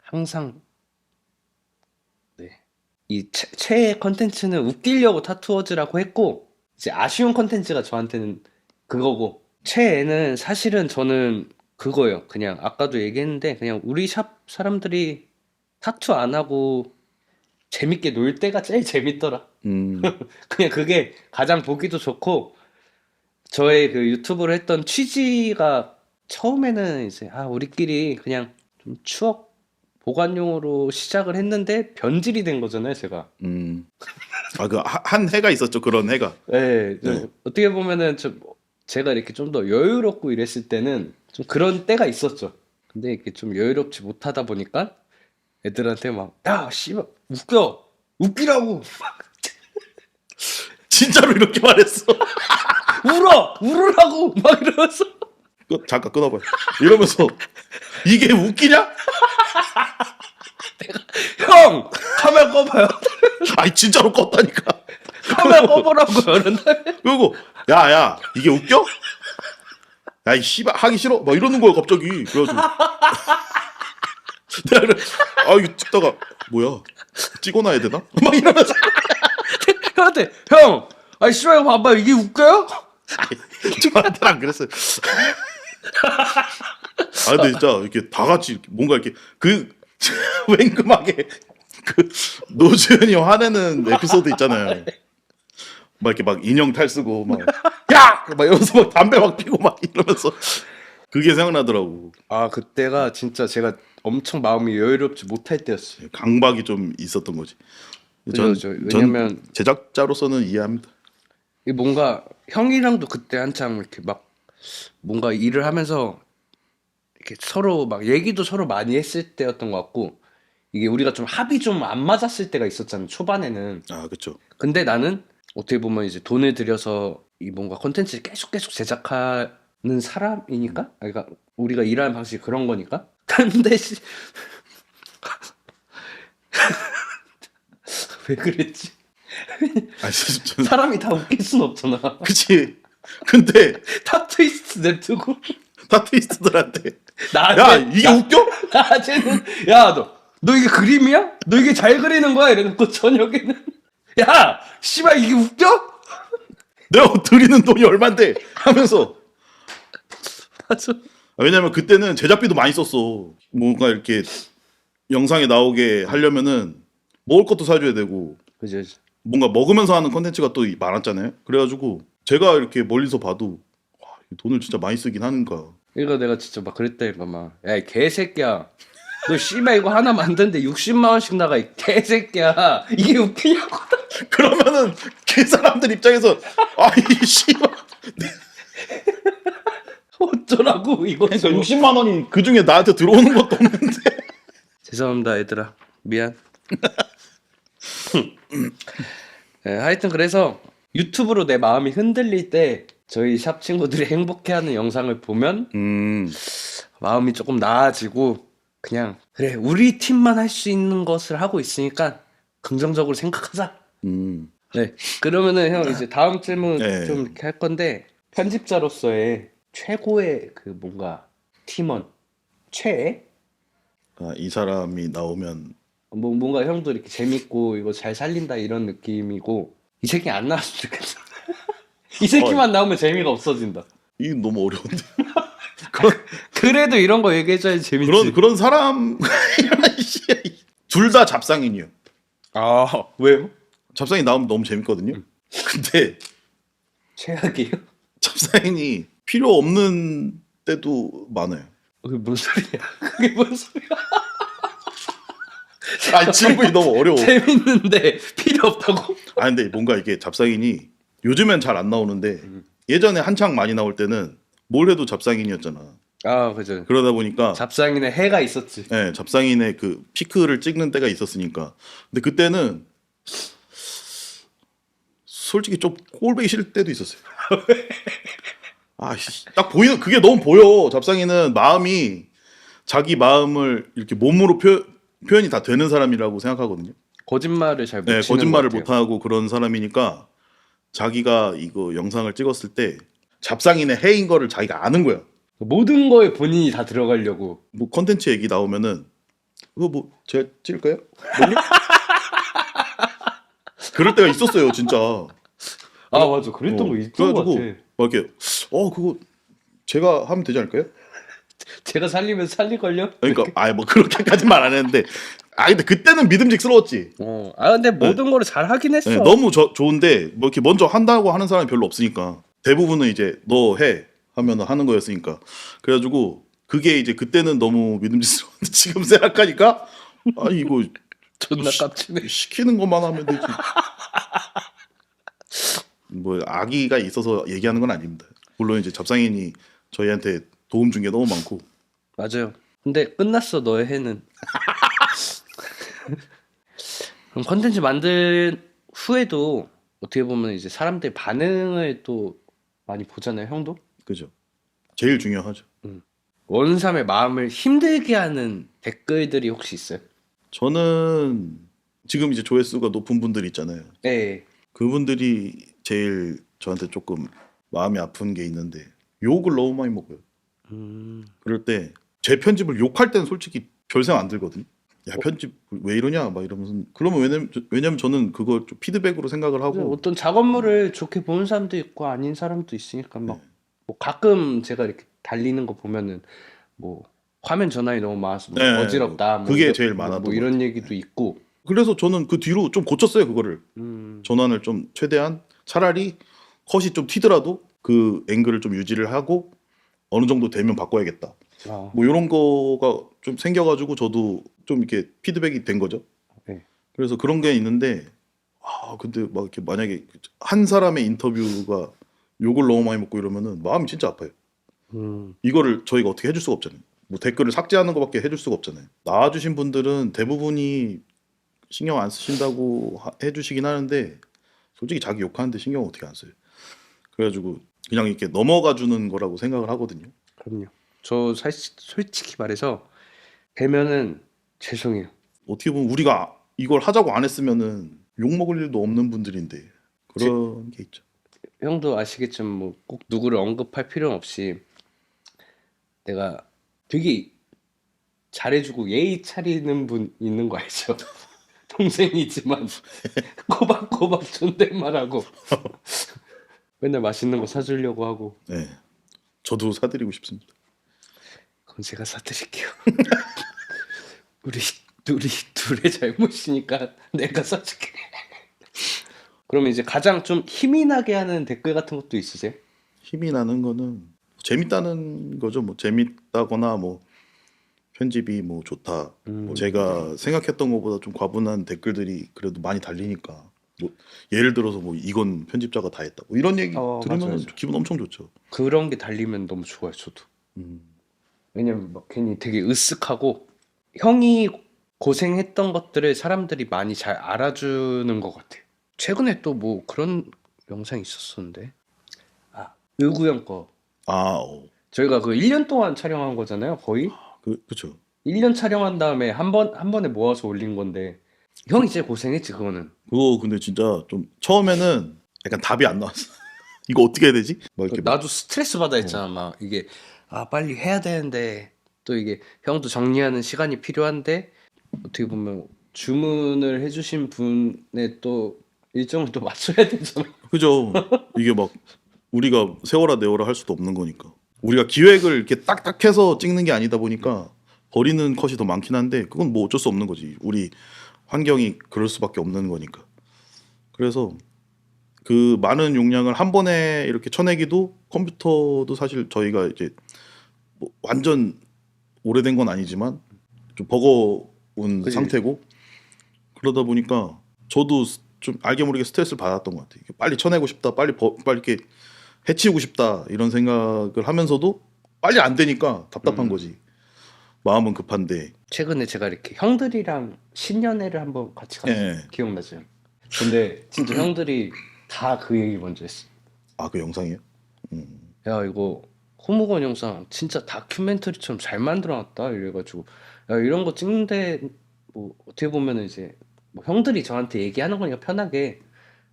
항상 네. 이 최애 컨텐츠는 웃기려고 타투어즈라고 했고 이제 아쉬운 컨텐츠가 저한테는 그거고 최애는 사실은 저는 그거예요. 그냥 아까도 얘기했는데 그냥 우리 샵 사람들이 타투 안 하고 재밌게 놀 때가 제일 재밌더라. 그냥 그게 가장 보기도 좋고 저의 그 유튜브를 했던 취지가 처음에는 이제 우리끼리 그냥 좀 추억 보관용으로 시작을 했는데 변질이 된 거잖아요, 제가. 아, 그 한 해가 있었죠. 그런 해가. 네, 네. 어떻게 보면은 제가 이렇게 좀 더 여유롭고 이랬을 때는 좀 그런 때가 있었죠. 근데 이렇게 좀 여유롭지 못하다 보니까 애들한테 막, 야, 씨발, 웃기라고! 진짜로 이렇게 말했어. 울으라고! 막 이러면서. 잠깐 끊어봐요. 이러면서 이게 웃기냐? 형! 카메라 꺼봐요. 아니 진짜로 껐다니까. 카메라 꺼보라고 이런 다음에 그리고 야야 이게 웃겨? 야 이 씨발 하기 싫어 막 이러는 거야 갑자기. 그래가지고 내가 그래, 아 이거 찍다가 뭐야 찍어놔야 되나? 막 이러면서 형한테 형 아이 씨발 이거 봐봐 이게 웃겨요? 저한테는 안 그랬어요. 아 근데 진짜 이렇게 다 같이 이렇게 뭔가 이렇게 그 웬금하게 그 노주현이 화내는 에피소드 있잖아요. 막 이렇게 막 인형 탈쓰고 막 야! 막 이러면서 막 담배 막 피고 막 이러면서 그게 생각나더라고. 아 그때가 진짜 제가 엄청 마음이 여유롭지 못할 때였어요. 강박이 좀 있었던 거지. 그죠. 왜냐면 제작자로서는 이해합니다. 이 뭔가 형이랑도 그때 한창 이렇게 막 뭔가 일을 하면서 이렇게 서로 막 얘기도 서로 많이 했을 때였던 것 같고 이게 우리가 좀 합이 좀 안 맞았을 때가 있었잖아요. 초반에는. 아 그렇죠. 근데 나는 어떻게 보면 이제 돈을 들여서 이 뭔가 콘텐츠를 계속 제작하는 사람이니까, 그러니까 우리가 일하는 방식이 그런 거니까. 근데 왜 그랬지? 아 진짜 사람이 다 웃길 순 없잖아. 그치. 근데 타투이스트 냅두고 타투이스트들한테 나한테 야 이게 웃겨? 낮에는 너 이게 그림이야? 너 이게 잘 그리는 거야? 이래놓고 저녁에는 야 씨발 이게 웃겨? 내가 드리는 돈이 얼만데 하면서 맞아. 왜냐면 그때는 제작비도 많이 썼어. 뭔가 이렇게 영상에 나오게 하려면은 먹을 것도 사줘야 되고 그죠. 뭔가 먹으면서 하는 컨텐츠가 또 많았잖아요. 그래가지고 제가 이렇게 멀리서 봐도 와, 돈을 진짜 많이 쓰긴 하는가. 이거 내가 진짜 막 그랬다니까 막 야 이 개새끼야 너 씨발 이거 하나 만드는데 60만 원씩 나가 이 개새끼야 이게 웃기냐고. 그러면은 그 사람들 입장에서 아이 씨발 어쩌라고 이거. 그러니까 60만 원이 그 중에 나한테 들어오는 것도 없는데. 죄송합니다 얘들아 미안. 네, 하여튼 그래서 유튜브로 내 마음이 흔들릴 때 저희 샵 친구들이 행복해하는 영상을 보면 마음이 조금 나아지고 그냥 그래 우리 팀만 할 수 있는 것을 하고 있으니까 긍정적으로 생각하자. 네 그러면은 형 이제 다음 질문 네. 좀 이렇게 할 건데 편집자로서의 최고의 그 뭔가 팀원 최애? 아, 이 사람이 나오면 뭐 뭔가 형도 이렇게 재밌고 이거 잘 살린다 이런 느낌이고 이 새끼 안 나왔으면 좋겠어. 이 새끼만 나오면 재미가 없어진다. 이게 너무 어려운데. 그래도 이런 거 얘기해줘야지 재밌지. 그런 사람 둘 다 잡상인이요. 아 왜요? 잡상인 나오면 너무 재밌거든요. 근데 최악이에요? 잡상인이 필요 없는 때도 많아요. 그게 뭔 소리야? 그게 뭔 소리야? 아 질문이 너무 어려워. 재밌는데 필요 없다고? 아 근데 뭔가 이게 잡상인이 요즘엔 잘 안 나오는데 예전에 한창 많이 나올 때는 뭘 해도 잡상인이었잖아. 아 그죠. 그러다 보니까 잡상인의 해가 있었지. 네, 잡상인의 그 피크를 찍는 때가 있었으니까. 근데 그때는 솔직히 좀 꼴보기 싫을 때도 있었어요. 아, 딱 보이는 그게 너무 보여. 잡상인은 마음이 자기 마음을 이렇게 몸으로 표현이 다 되는 사람이라고 생각하거든요. 거짓말을 잘 네, 못치는 거짓말을 것 같아요. 못하고 그런 사람이니까 자기가 이거 영상을 찍었을 때 잡상인의 해인 거를 자기가 아는 거야. 모든 거에 본인이 다 들어가려고. 뭐 컨텐츠 얘기 나오면은 그거 뭐 제가 찍을까요? 뭘요? 그럴 때가 있었어요, 진짜. 아 맞아 그랬던 거 있던 것 그래가지고 같아. 막 이렇게 그거 제가 하면 되지 않을까요? 제가 살리면 살릴걸요? 그러니까 아예 뭐 그렇게까지 말 안 했는데 근데 그때는 믿음직스러웠지. 아 근데 모든 거를 잘 하긴 했어. 네, 너무 좋은데 뭐 이렇게 먼저 한다고 하는 사람이 별로 없으니까 대부분은 이제 너 해 하면 하는 거였으니까 그래가지고 그게 이제 그때는 너무 믿음직스러웠는데 지금 생각하니까 아니 이거 존나 깝치네. 시키는 것만 하면 되지. 뭐 악의가 있어서 얘기하는 건 아닙니다. 물론 이제 잡상인이 저희한테 도움 준 게 너무 많고. 맞아요. 근데 끝났어 너의 해는. 그럼 컨텐츠 만든 후에도 어떻게 보면 이제 사람들 반응을 또 많이 보잖아요, 형도? 그죠. 제일 중요하죠. 원삼의 마음을 힘들게 하는 댓글들이 혹시 있어요? 저는 지금 이제 조회수가 높은 분들 있잖아요. 네. 그분들이 제일 저한테 조금 마음이 아픈 게 있는데 욕을 너무 많이 먹어요. 그럴 때 제 편집을 욕할 때는 솔직히 별 생각 안 들거든요. 야 편집 왜 이러냐 막 이러면서 그러면 왜냐면 저는 그걸 좀 피드백으로 생각을 하고 어떤 작업물을 좋게 보는 사람도 있고 아닌 사람도 있으니까 네. 막 뭐 가끔 제가 이렇게 달리는 거 보면은 뭐 화면 전환이 너무 많아서 뭐 네, 어지럽다 뭐 그게 이런 제일 많았던 것 이런 같아요. 얘기도 있고 그래서 저는 그 뒤로 좀 고쳤어요 그거를. 음, 전환을 좀 최대한 차라리 컷이 좀 튀더라도 그 앵글을 좀 유지를 하고 어느 정도 되면 바꿔야겠다. 아, 뭐 이런 거가 좀 생겨가지고 저도 좀 이렇게 피드백이 된 거죠. 네. 그래서 그런 게 있는데 근데 막 이렇게 만약에 한 사람의 인터뷰가 욕을 너무 많이 먹고 이러면은 마음이 진짜 아파요. 음, 이거를 저희가 어떻게 해줄 수가 없잖아요. 뭐 댓글을 삭제하는 것밖에 해줄 수가 없잖아요. 나와주신 분들은 대부분이 신경 안 쓰신다고 해주시긴 하는데 솔직히 자기 욕하는데 신경 어떻게 안 써요. 그래가지고 그냥 이렇게 넘어가 주는 거라고 생각을 하거든요. 그럼요. 저 사실 솔직히 말해서 뵈면은 죄송해요. 어떻게 보면 우리가 이걸 하자고 안 했으면은 욕 먹을 일도 없는 분들인데 제, 그런 게 있죠. 형도 아시겠지만 뭐 꼭 누구를 언급할 필요는 없이 내가 되게 잘해주고 예의 차리는 분 있는 거 알죠? 동생이지만 꼬박꼬박 존댓말하고 맨날 맛있는 거 사주려고 하고 네, 저도 사드리고 싶습니다. 그럼 제가 사드릴게요. 우리 우리 둘의 잘못이니까 내가 사줄게. 그러면 이제 가장 좀 힘이 나게 하는 댓글 같은 것도 있으세요? 힘이 나는 거는 재밌다는 거죠. 뭐 재밌다거나 뭐 편집이 뭐 좋다. 뭐 제가 생각했던 것보다 좀 과분한 댓글들이 그래도 많이 달리니까 뭐 예를 들어서 뭐 이건 편집자가 다 했다. 뭐 이런 얘기 맞아, 들으면 맞아. 기분 엄청 좋죠. 그런 게 달리면 너무 좋아요, 저도. 왜냐면 막 괜히 되게 으쓱하고 형이 고생했던 것들을 사람들이 많이 잘 알아주는 것 같아요. 최근에 또 뭐 그런 영상이 있었었는데. 아, 의구 형 거. 아, 저희가 그 1년 동안 촬영한 거잖아요, 거의. 그쵸. 1년 촬영한 다음에 한 번에 모아서 올린 건데. 형이 제일 고생했지, 그거는. 그거 근데 진짜 좀 처음에는 약간 답이 안 나왔어. 이거 어떻게 해야 되지? 막 이렇게 막 나도 스트레스 받아 했잖아, 막. 이게, 아, 빨리 해야 되는데. 또 이게 형도 정리하는 시간이 필요한데. 어떻게 보면 주문을 해주신 분의 또 일정을 또 맞춰야 되잖아. 그죠. 이게 막 우리가 세워라 내워라 할 수도 없는 거니까. 우리가 기획을 이렇게 딱딱 해서 찍는 게 아니다 보니까 버리는 컷이 더 많긴 한데 그건 뭐 어쩔 수 없는 거지. 우리 환경이 그럴 수밖에 없는 거니까. 그래서 그 많은 용량을 한 번에 이렇게 쳐내기도 컴퓨터도 사실 저희가 이제 뭐 완전 오래된 건 아니지만 좀 버거운 그지? 상태고 그러다 보니까 저도 좀 알게 모르게 스트레스를 받았던 것 같아요. 빨리 쳐내고 싶다, 빨리 이렇게 해치우고 싶다 이런 생각을 하면서도 빨리 안 되니까 답답한 거지. 마음은 급한데. 최근에 제가 이렇게 형들이랑 신년회를 한번 같이 갔어요. 예. 기억나죠? 근데 진짜 형들이 다 그 얘기 먼저 했어. 아, 그 영상이요? 야, 이거 호무건 영상 진짜 다큐멘터리처럼 잘 만들어놨다. 이래가지고 야, 이런 거 찍는데 뭐 어떻게 보면은 이제 뭐 형들이 저한테 얘기하는 거니까 편하게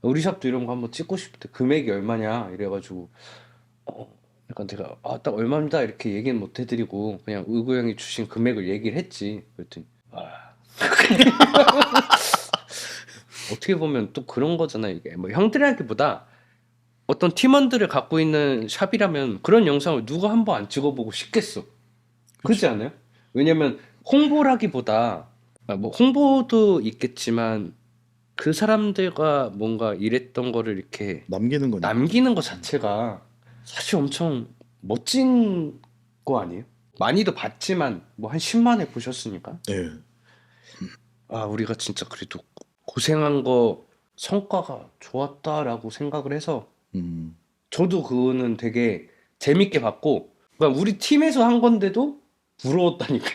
우리 샵도 이런 거 한번 찍고 싶대. 금액이 얼마냐? 이래가지고 약간 제가 딱 얼마입니다 이렇게 얘기는 못 해드리고 그냥 의구 형이 주신 금액을 얘기를 했지. 그랬더니 어떻게 보면 또 그런 거잖아요. 이게 뭐 형들이라기보다 어떤 팀원들을 갖고 있는 샵이라면 그런 영상을 누가 한번 안 찍어보고 싶겠어. 그렇지 않아요? 왜냐면 홍보라기보다 뭐 홍보도 있겠지만 그 사람들과 뭔가 일했던 거를 이렇게 남기는 거니까. 남기는 것 자체가 사실 엄청 멋진 거 아니에요? 많이도 봤지만 뭐 한 10만 회 보셨으니까 예. 우리가 진짜 그래도 고생한 거 성과가 좋았다라고 생각을 해서 음. 저도 그거는 되게 재밌게 봤고 그러니까 우리 팀에서 한 건데도 부러웠다니까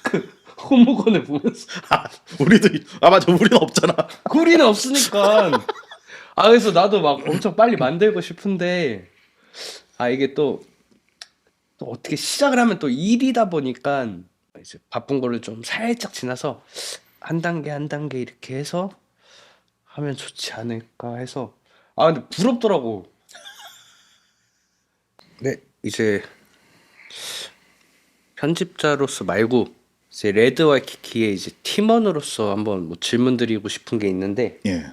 그 호무건을 보면서 우리도 맞아. 우리는 없잖아. 우리는 없으니까 그래서 나도 막 엄청 빨리 만들고 싶은데 이게 또 어떻게 시작을 하면 또 일이다 보니까 이제 바쁜 거를 좀 살짝 지나서 한 단계 한 단계 이렇게 해서 하면 좋지 않을까 해서. 아 근데 부럽더라고. 네, 이제 편집자로서 말고 이제 레드 와이키키의 이제 팀원으로서 한번 뭐 질문 드리고 싶은 게 있는데, 예.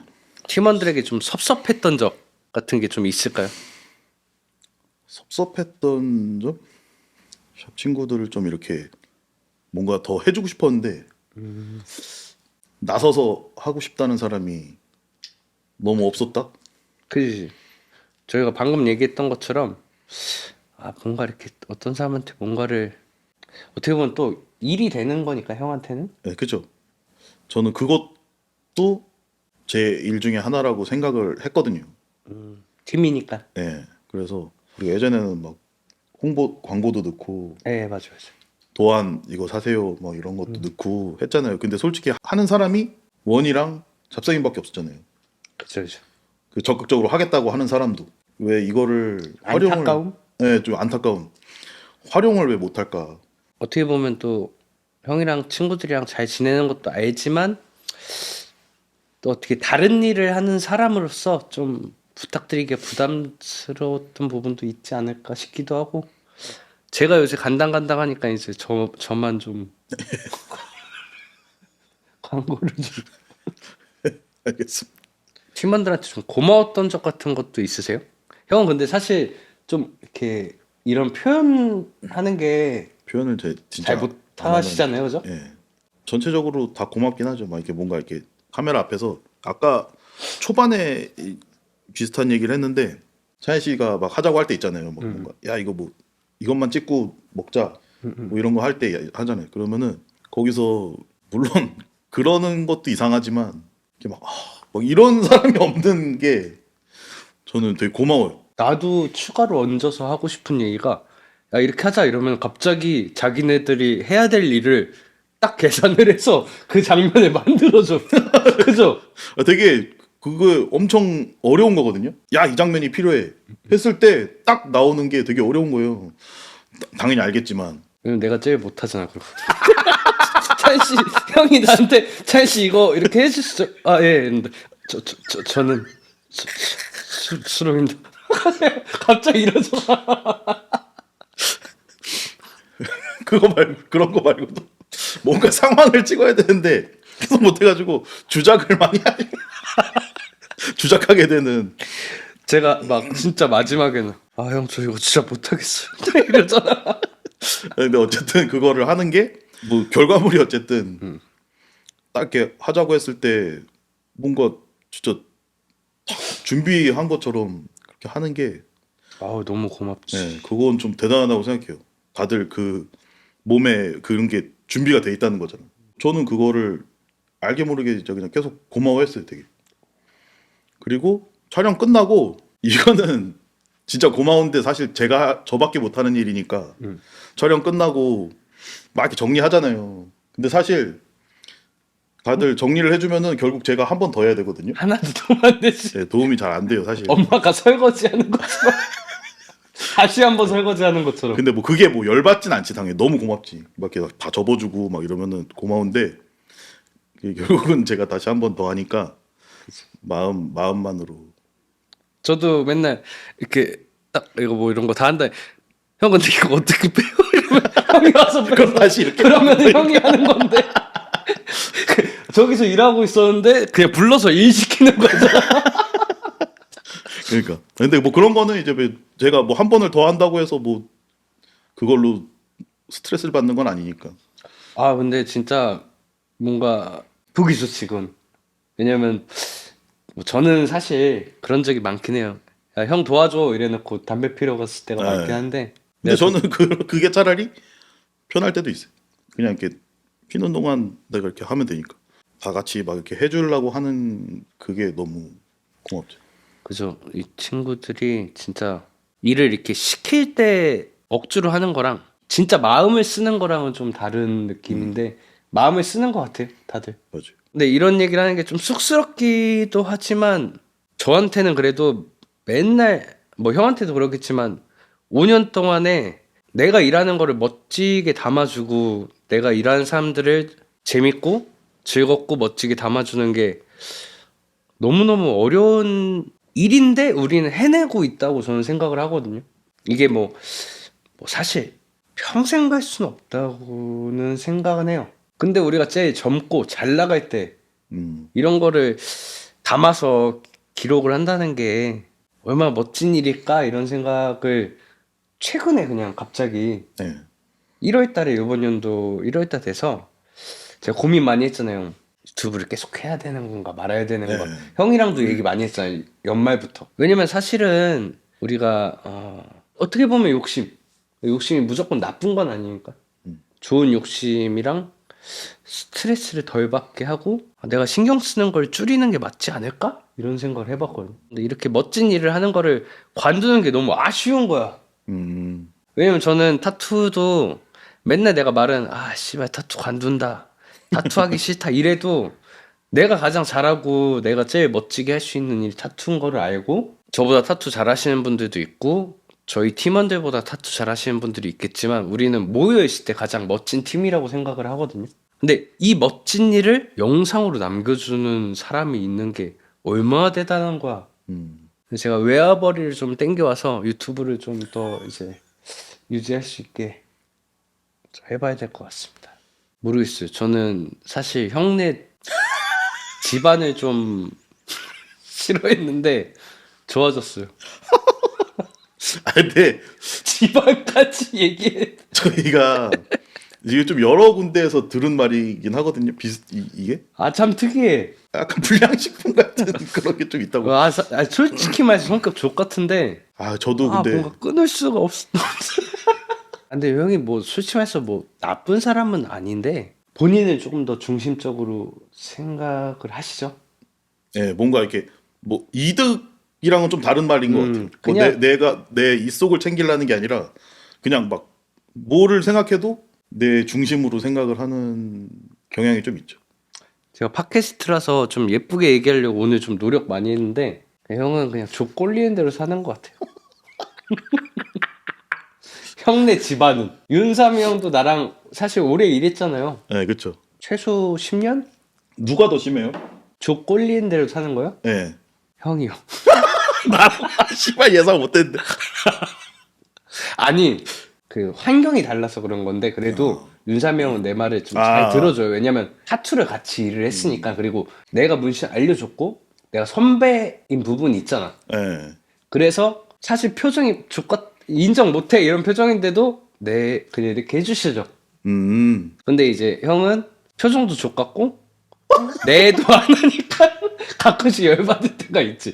팀원들에게 좀 섭섭했던 적 같은 게 좀 있을까요? 섭섭했던 점? 샵 친구들을 좀 이렇게 뭔가 더 해주고 싶었는데 나서서 하고 싶다는 사람이 너무 없었다? 그지. 저희가 방금 얘기했던 것처럼 아 뭔가 이렇게 어떤 사람한테 뭔가를 어떻게 보면 또 일이 되는 거니까 형한테는. 네, 그죠. 저는 그것도 제 일 중에 하나라고 생각을 했거든요. 팀이니까. 네, 그래서 그리고 예전에는 막 홍보 광고도 넣고 네, 맞아 맞아. 도안 이거 사세요 뭐 이런 것도 넣고 했잖아요. 근데 솔직히 하는 사람이 원이랑 잡사님밖에 없었잖아요. 그죠 그죠. 그 적극적으로 하겠다고 하는 사람도 왜 이거를 활용을 안타까움? 네, 좀 안타까운 활용을 왜 못할까? 어떻게 보면 또 형이랑 친구들이랑 잘 지내는 것도 알지만 또 어떻게 다른 일을 하는 사람으로서 좀 부탁드리기가 부담스러웠던 부분도 있지 않을까 싶기도 하고, 제가 요새 간당간당하니까 이제 저만 좀 광고를 좀 알겠습니다. 팀원들한테 좀 고마웠던 적 같은 것도 있으세요? 형은 근데 사실 좀 이렇게 이런 표현하는 게 표현을 진짜 잘 못하시잖아요, 그죠? 예. 전체적으로 다 고맙긴 하죠. 막 이렇게 뭔가 이렇게 카메라 앞에서 아까 초반에 비슷한 얘기를 했는데 차현 씨가 막 하자고 할 때 있잖아요. 뭐 뭔가 야 이거 뭐 이것만 찍고 먹자 뭐 이런 거 할 때 하잖아요. 그러면은 거기서 물론 그러는 것도 이상하지만 이렇게 막 이런 사람이 없는 게 저는 되게 고마워요. 나도 추가로 얹어서 하고 싶은 얘기가, 야 이렇게 하자 이러면 갑자기 자기네들이 해야 될 일을 딱 계산을 해서 그 장면을 만들어줘. 그죠? 되게 그거 엄청 어려운 거거든요. 야, 이 장면이 필요해. 했을 때 딱 나오는 게 되게 어려운 거예요. 당연히 알겠지만. 왜냐면 내가 제일 못하잖아 그거. 찬씨 형이 나한테 찬씨 이거 이렇게 해주시죠. 아 예. 근데 저는 수롱입니다. 갑자기 이러죠. 그거 말고, 그런 거 말고도 뭔가 상황을 찍어야 되는데 계속 못해가지고 주작을 많이 하니 주작하게 되는. 제가 막 진짜 마지막에는 아 형 저 이거 진짜 못하겠어요. 이러잖아. 근데 어쨌든 그거를 하는 게 뭐 결과물이 어쨌든 딱 이렇게 하자고 했을 때 뭔가 진짜 탁 준비한 것처럼 그렇게 하는 게 아우 너무 고맙지. 네, 그건 좀 대단하다고 생각해요. 다들 그 몸에 그런 게 준비가 돼 있다는 거잖아. 저는 그거를 알게 모르게 진짜 그냥 계속 고마워했어요, 되게. 그리고 촬영 끝나고 이거는 진짜 고마운데 사실 제가 저밖에 못하는 일이니까 촬영 끝나고 막 이렇게 정리하잖아요. 근데 사실 다들 정리를 해주면은 결국 제가 한 번 더 해야 되거든요. 하나도 도움 안 되지. 네, 도움이 잘 안 돼요, 사실. 엄마가 설거지하는 것처럼 다시 한번 설거지하는 것처럼. 근데 뭐 그게 뭐 열받진 않지, 당연히. 너무 고맙지. 막 이렇게 다 접어주고 막 이러면은 고마운데 그게 결국은 제가 다시 한 번 더 하니까 마음만으로. 저도 맨날 이렇게 딱 이거 뭐 이런 거 다 한다. 형 근데 이거 어떻게 빼요? 이러면 형이 와서 그럼 다시 이렇게 그러면 형이 하는 건데 저기서 일하고 있었는데 그냥 불러서 일 시키는 거죠. 그러니까. 근데 뭐 그런 거는 이제 뭐 제가 뭐 한 번을 더 한다고 해서 뭐 그걸로 스트레스를 받는 건 아니니까. 아 근데 진짜 뭔가 보기 좋지 그건. 왜냐면 뭐 저는 사실 그런 적이 많긴 해요. 야, 형 도와줘 이래놓고 담배 피러 갔을 때가 네. 많긴 한데. 근데 저는 그게 차라리 편할 때도 있어요. 그냥 이렇게 피는 동안 내가 이렇게 하면 되니까. 다 같이 막 이렇게 해주려고 하는 그게 너무 고맙죠. 그죠. 이 친구들이 진짜 일을 이렇게 시킬 때 억지로 하는 거랑 진짜 마음을 쓰는 거랑은 좀 다른 느낌인데 마음을 쓰는 것 같아요, 다들. 맞아요. 근데 이런 얘기를 하는 게 좀 쑥스럽기도 하지만 저한테는 그래도 맨날 뭐 형한테도 그렇겠지만 5년 동안에 내가 일하는 거를 멋지게 담아주고 내가 일하는 사람들을 재밌고 즐겁고 멋지게 담아주는 게 너무너무 어려운 일인데 우리는 해내고 있다고 저는 생각을 하거든요. 이게 뭐 사실 평생 갈 수는 없다고는 생각은 해요. 근데 우리가 제일 젊고 잘 나갈 때 음, 이런 거를 담아서 기록을 한다는 게 얼마나 멋진 일일까 이런 생각을 최근에 그냥 갑자기 네. 1월 달에 이번 연도 1월 달 돼서 제가 고민 많이 했잖아요. 유튜브를 계속 해야 되는 건가 말아야 되는 네. 건. 형이랑도 얘기 많이 했잖아요. 연말부터. 왜냐면 사실은 우리가 어떻게 보면 욕심이 무조건 나쁜 건 아니니까. 좋은 욕심이랑 스트레스를 덜 받게 하고 내가 신경 쓰는 걸 줄이는 게 맞지 않을까? 이런 생각을 해봤거든요. 근데 이렇게 멋진 일을 하는 거를 관두는 게 너무 아쉬운 거야. 음, 왜냐면 저는 타투도 맨날 내가 말은 씨발 타투 관둔다. 타투하기 싫다 이래도 내가 가장 잘하고 내가 제일 멋지게 할 수 있는 일 타투인 거를 알고 저보다 타투 잘하시는 분들도 있고 저희 팀원들보다 타투 잘하시는 분들이 있겠지만 우리는 모여있을 때 가장 멋진 팀이라고 생각을 하거든요. 근데 이 멋진 일을 영상으로 남겨주는 사람이 있는 게 얼마나 대단한 거야. 음. 제가 외화벌이를 좀 땡겨와서 유튜브를 좀 더 이제 유지할 수 있게 좀 해봐야 될 것 같습니다. 모르겠어요. 저는 사실 형네 집안을 좀 싫어했는데 좋아졌어요. 아, 근데 집안까지 얘기해. 저희가 이게 좀 여러 군데에서 들은 말이긴 하거든요. 이게 참 특이해. 약간 불량식품 같은 그런 게 좀 있다고. 솔직히 말해서 성격 족 같은데 저도 근데 뭔가 끊을 수가 없어. 근데 형이 뭐 솔직히 말해서 뭐 나쁜 사람은 아닌데 본인을 조금 더 중심적으로 생각을 하시죠. 예, 뭔가 이렇게 뭐 이득이랑은 좀 다른 말인 것 같아요. 뭐 그냥 내가 내 이속을 챙기려는 게 아니라 그냥 막 뭐를 생각해도 내 중심으로 생각을 하는 경향이 좀 있죠. 제가 팟캐스트라서 좀 예쁘게 얘기하려고 오늘 좀 노력 많이 했는데 형은 그냥 족 꼴리는 대로 사는 것 같아요. 형네 집안은 윤삼이 형도 나랑 사실 오래 일했잖아요. 네, 그렇죠. 최소 10년? 누가 더 심해요? 족 꼴리는 대로 사는 거요? 예. 형이요. 씨발 예상 못했는데. 아니 그 환경이 달라서 그런 건데 그래도 윤삼이 형은 내 말을 좀 잘 들어줘요. 왜냐면 타투를 같이 일을 했으니까. 그리고 내가 문신 알려줬고 내가 선배인 부분이 있잖아. 예. 그래서 사실 표정이 족같 인정 못해 이런 표정인데도 그냥 이렇게 해주시죠. 근데 이제 형은 표정도 족같고 내도 안 하니까 가끔씩 열받을 때가 있지.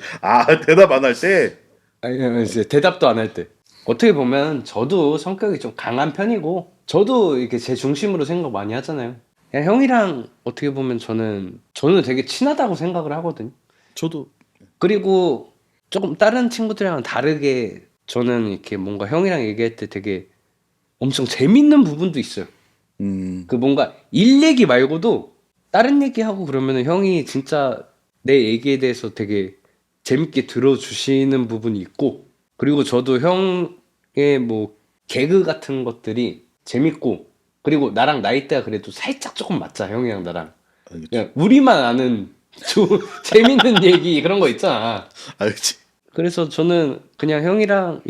대답 안 할 때. 아니 이제 대답도 안 할 때. 어떻게 보면 저도 성격이 좀 강한 편이고 저도 이렇게 제 중심으로 생각 많이 하잖아요. 그냥 형이랑 어떻게 보면 저는 되게 친하다고 생각을 하거든요. 저도. 그리고 조금 다른 친구들이랑 다르게 저는 이렇게 뭔가 형이랑 얘기할 때 되게 엄청 재밌는 부분도 있어요. 그 뭔가 일 얘기 말고도 다른 얘기하고 그러면은 형이 진짜 내 얘기에 대해서 되게 재밌게 들어주시는 부분이 있고 그리고 저도 형의 뭐 개그 같은 것들이 재밌고 그리고 나랑 나이대가 그래도 살짝 조금 맞자 형이랑 나랑 알겠죠. 그냥 우리만 아는 재밌는 얘기 그런 거 있잖아. 알지. 그래서 저는 그냥 형이랑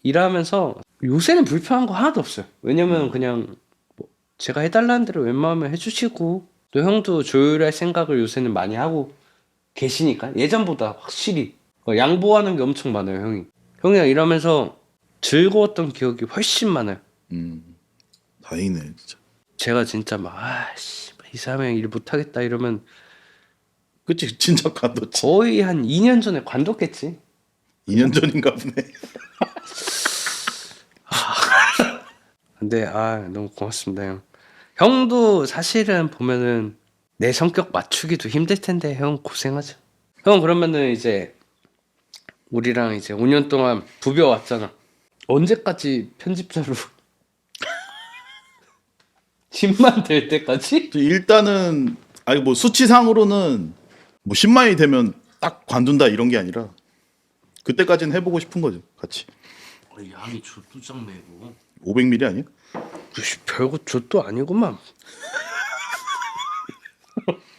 일하면서 요새는 불편한 거 하나도 없어요. 왜냐면 그냥 뭐 제가 해달라는 대로 웬만하면 해주시고 또 형도 조율할 생각을 요새는 많이 하고 계시니까 예전보다 확실히 양보하는 게 엄청 많아요 형이. 형이랑 일하면서 즐거웠던 기억이 훨씬 많아요. 다행이네 진짜. 제가 진짜 막 이 사람이랑 일 못하겠다 이러면 그치 진짜 관뒀지. 거의 한 2년 전에 관뒀겠지. 2년 전인가 보네. 근데 너무 고맙습니다 형. 형도 사실은 보면은 내 성격 맞추기도 힘들 텐데 형 고생하죠. 형 그러면은 이제 우리랑 이제 5년 동안 부벼 왔잖아. 언제까지 편집자로 10만 될 때까지? 일단은 아니 뭐 수치상으로는 뭐 10만이 되면 딱 관둔다 이런 게 아니라 그때까지는 해보고 싶은 거죠 같이. 양이 좆도 작네 이거. 500ml 아니야? 별거 좆도 아니구만.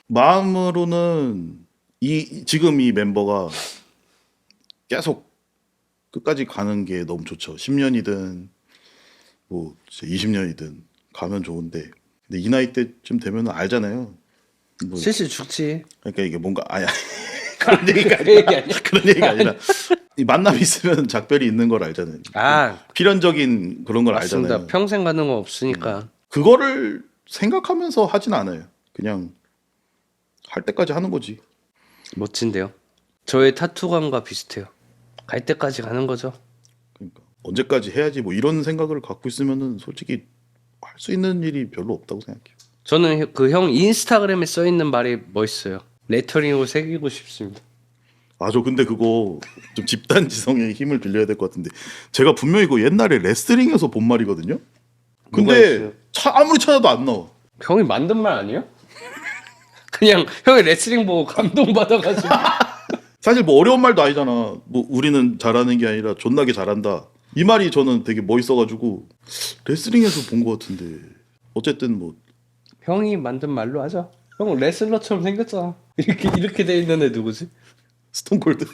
마음으로는 지금 이 멤버가 계속 끝까지 가는 게 너무 좋죠. 10년이든 뭐 20년이든 가면 좋은데 근데 이 나이 때쯤 되면 알잖아요. 뭐 슬슬 죽지. 그러니까 이게 뭔가 아야 그런 얘기가 그 얘기 아니야? 그런 얘기가 아니라 이 만남이 있으면 작별이 있는 걸 알잖아요. 아, 필연적인 그런 걸 맞습니다. 알잖아요. 평생 가는 거 없으니까. 그거를 생각하면서 하진 않아요. 그냥 할 때까지 하는 거지. 멋진데요. 저의 타투감과 비슷해요. 갈 때까지 가는 거죠. 그러니까 언제까지 해야지 뭐 이런 생각을 갖고 있으면은 솔직히 할 수 있는 일이 별로 없다고 생각해요. 저는 그 형 인스타그램에 써 있는 말이 멋있어요. 레터링으로 새기고 싶습니다. 아, 저 근데 그거 좀 집단 지성의 힘을 빌려야 될 것 같은데 제가 분명히 이거 옛날에 레슬링에서 본 말이거든요. 누가 했어요? 근데 아무리 찾아도 안 나와. 형이 만든 말 아니에요? 그냥 형이 레슬링 보고 감동받아가지고. 사실 뭐 어려운 말도 아니잖아. 뭐 우리는 잘하는 게 아니라 존나게 잘한다. 이 말이 저는 되게 멋있어가지고 레슬링에서 본 것 같은데 어쨌든 뭐 형이 만든 말로 하자. 형 레슬러처럼 생겼잖아. 이렇게 돼 있는 애 누구지? 스톤콜드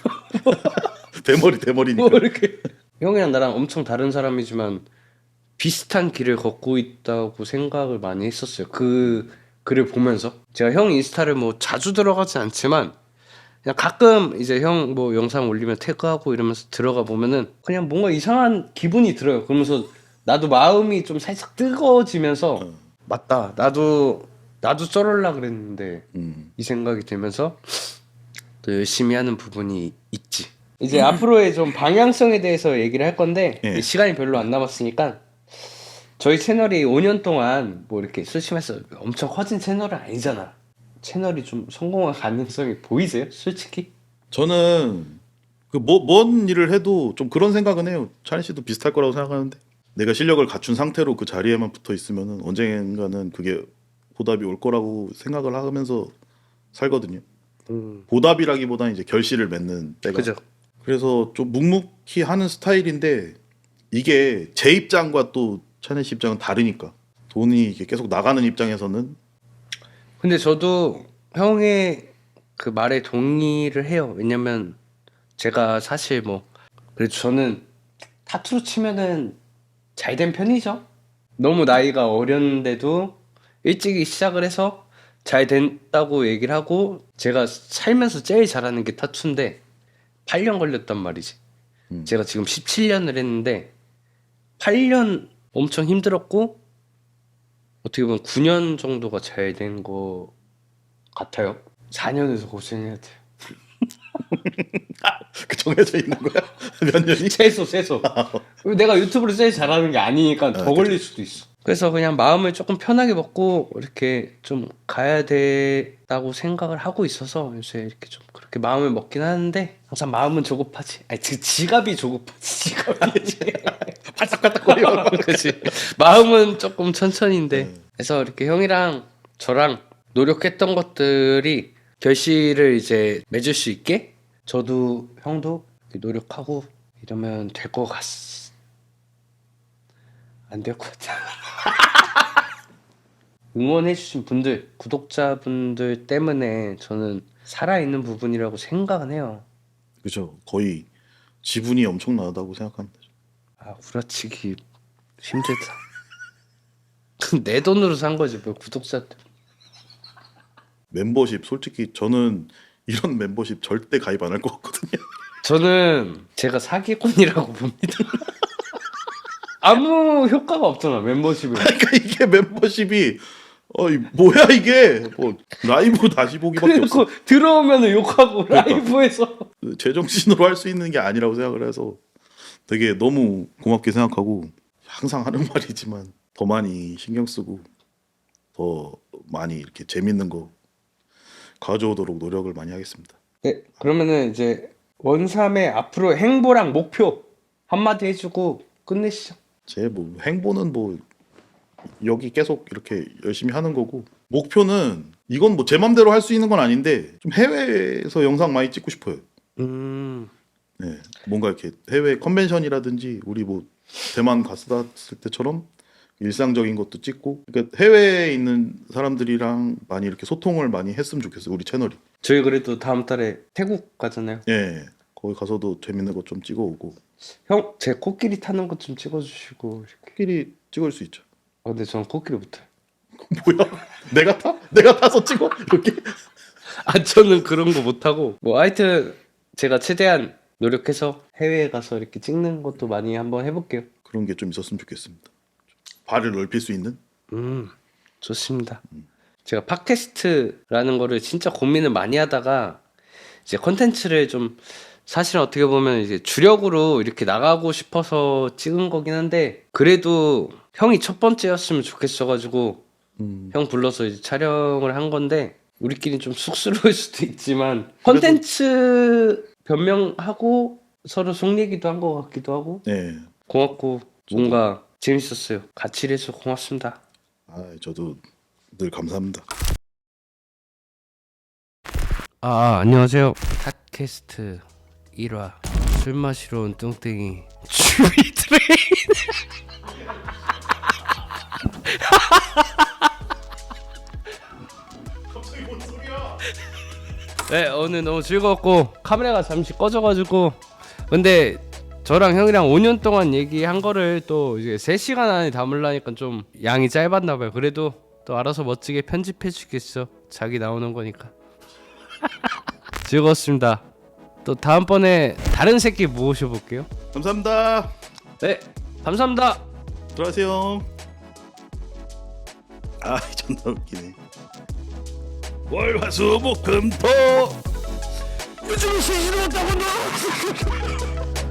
대머리니까. 뭐 이렇게. 형이랑 나랑 엄청 다른 사람이지만 비슷한 길을 걷고 있다고 생각을 많이 했었어요. 그 글을 보면서 제가 형 인스타를 뭐 자주 들어가진 않지만 그냥 가끔 이제 형 뭐 영상 올리면 태그하고 이러면서 들어가 보면은 그냥 뭔가 이상한 기분이 들어요. 그러면서 나도 마음이 좀 살짝 뜨거워지면서 맞다. 나도 썰을라 그랬는데 이 생각이 들면서 또 열심히 하는 부분이 있지. 이제 앞으로의 좀 방향성에 대해서 얘기를 할 건데 예. 시간이 별로 안 남았으니까 저희 채널이 5년 동안 뭐 이렇게 솔직히 말해서 엄청 커진 채널은 아니잖아. 채널이 좀 성공할 가능성이 보이세요? 솔직히? 저는 그 뭔 일을 해도 좀 그런 생각은 해요. 찬희 씨도 비슷할 거라고 생각하는데 내가 실력을 갖춘 상태로 그 자리에만 붙어 있으면은 언젠가는 그게 보답이 올 거라고 생각을 하면서 살거든요. 보답이라기보다는 이제 결실을 맺는 때가. 그죠? 그래서 좀 묵묵히 하는 스타일인데 이게 제 입장과 또 찬희 씨 입장은 다르니까 돈이 이게 계속 나가는 입장에서는 근데 저도 형의 그 말에 동의를 해요. 왜냐면 제가 사실 뭐 그래도 저는 타투로 치면은 잘 된 편이죠. 너무 나이가 어렸는데도 일찍이 시작을 해서 잘 됐다고 얘기를 하고 제가 살면서 제일 잘하는 게 타투인데 8년 걸렸단 말이지. 제가 지금 17년을 했는데 8년 엄청 힘들었고 어떻게 보면 9년 정도가 잘 된 거 같아요. 4년에서 고생해야 돼요. 그 정해져 있는 거야? 몇 년이? 최소. 내가 유튜브를 제일 잘하는 게 아니니까 더 걸릴 수도 있어. 그래서 그냥 마음을 조금 편하게 먹고 이렇게 좀 가야 된다고 생각을 하고 있어서 요새 이렇게 좀 그렇게 마음을 먹긴 하는데 항상 마음은 조급하지. 아니 지갑이 조급하지. 지갑이 팔딱팔딱거려. 그렇지. 마음은 조금 천천히인데. 그래서 이렇게 형이랑 저랑 노력했던 것들이 결실을 이제 맺을 수 있게 저도 형도 이렇게 노력하고 이러면 될 것 안 될 것 같아. 응원해주신 분들, 구독자분들 때문에 저는 살아있는 부분이라고 생각은 해요. 그죠. 거의 지분이 엄청나다고 생각합니다. 아, 우라치기 힘들다. 내 돈으로 산 거지, 뭐 구독자들. 멤버십 솔직히 저는 이런 멤버십 절대 가입 안 할 것 같거든요. 저는 제가 사기꾼이라고 봅니다. 아무 효과가 없잖아, 멤버십은. 그러니까 이게 멤버십이 뭐야 이게 뭐 라이브 다시 보기밖에 없어. 그리고 들어오면 욕하고 라이브에서. 제정신으로 할 수 있는 게 아니라고 생각을 해서 되게 너무 고맙게 생각하고 항상 하는 말이지만 더 많이 신경 쓰고 더 많이 이렇게 재밌는 거 가져오도록 노력을 많이 하겠습니다. 네, 그러면은 이제 원삼의 앞으로 행보랑 목표 한마디 해주고 끝내시죠. 제 뭐 행보는 뭐 여기 계속 이렇게 열심히 하는 거고 목표는 이건 뭐 제 맘대로 할 수 있는 건 아닌데 좀 해외에서 영상 많이 찍고 싶어요. 네, 뭔가 이렇게 해외 컨벤션이라든지 우리 뭐 대만 갔을 때처럼 일상적인 것도 찍고, 그러니까 해외에 있는 사람들이랑 많이 이렇게 소통을 많이 했으면 좋겠어요. 우리 채널이. 저희 그래도 다음 달에 태국 가잖아요. 예, 거기 가서도 재밌는 것 좀 찍어오고. 형, 제 코끼리 타는 것 좀 찍어주시고 이렇게. 코끼리 찍을 수 있죠. 근데 저는 코끼리 못 타요. 뭐야? 내가 타? 내가 타서 찍어? 이렇게? 아, 저는 그런 거 못 하고 뭐 하여튼 제가 최대한 노력해서 해외에 가서 이렇게 찍는 것도 많이 한번 해볼게요. 그런 게 좀 있었으면 좋겠습니다. 발을 넓힐 수 있는? 좋습니다. 제가 팟캐스트라는 거를 진짜 고민을 많이 하다가 이제 컨텐츠를 좀 사실은 어떻게 보면 이제 주력으로 이렇게 나가고 싶어서 찍은 거긴 한데 그래도 형이 첫 번째였으면 좋겠어가지고 형 불러서 이제 촬영을 한 건데 우리끼리 좀 쑥스러울 수도 있지만 컨텐츠 변명하고 서로 속 얘기도 한 것 같기도 하고 네. 고맙고 뭔가 재밌었어요. 같이 일해서 고맙습니다. 아, 저도 늘 감사합니다. 안녕하세요. 팟캐스트 1화 술 마시러 온 뚱땡이 주위 트레인. 갑자기 뭔 소리야? 네, 오늘 너무 즐거웠고 카메라가 잠시 꺼져가지고 근데 저랑 형이랑 5년 동안 얘기한 거를 또 이제 3시간 안에 담으려니까 좀 양이 짧았나 봐요. 그래도 또 알아서 멋지게 편집해 주겠어. 자기 나오는 거니까. 즐거웠습니다. 또 다음번에 다른 새끼 모셔볼게요. 감사합니다. 네, 감사합니다. 들어가세요. 아, 존나 웃기네. 월화수목금토 요즘 시시로 왔다고 너.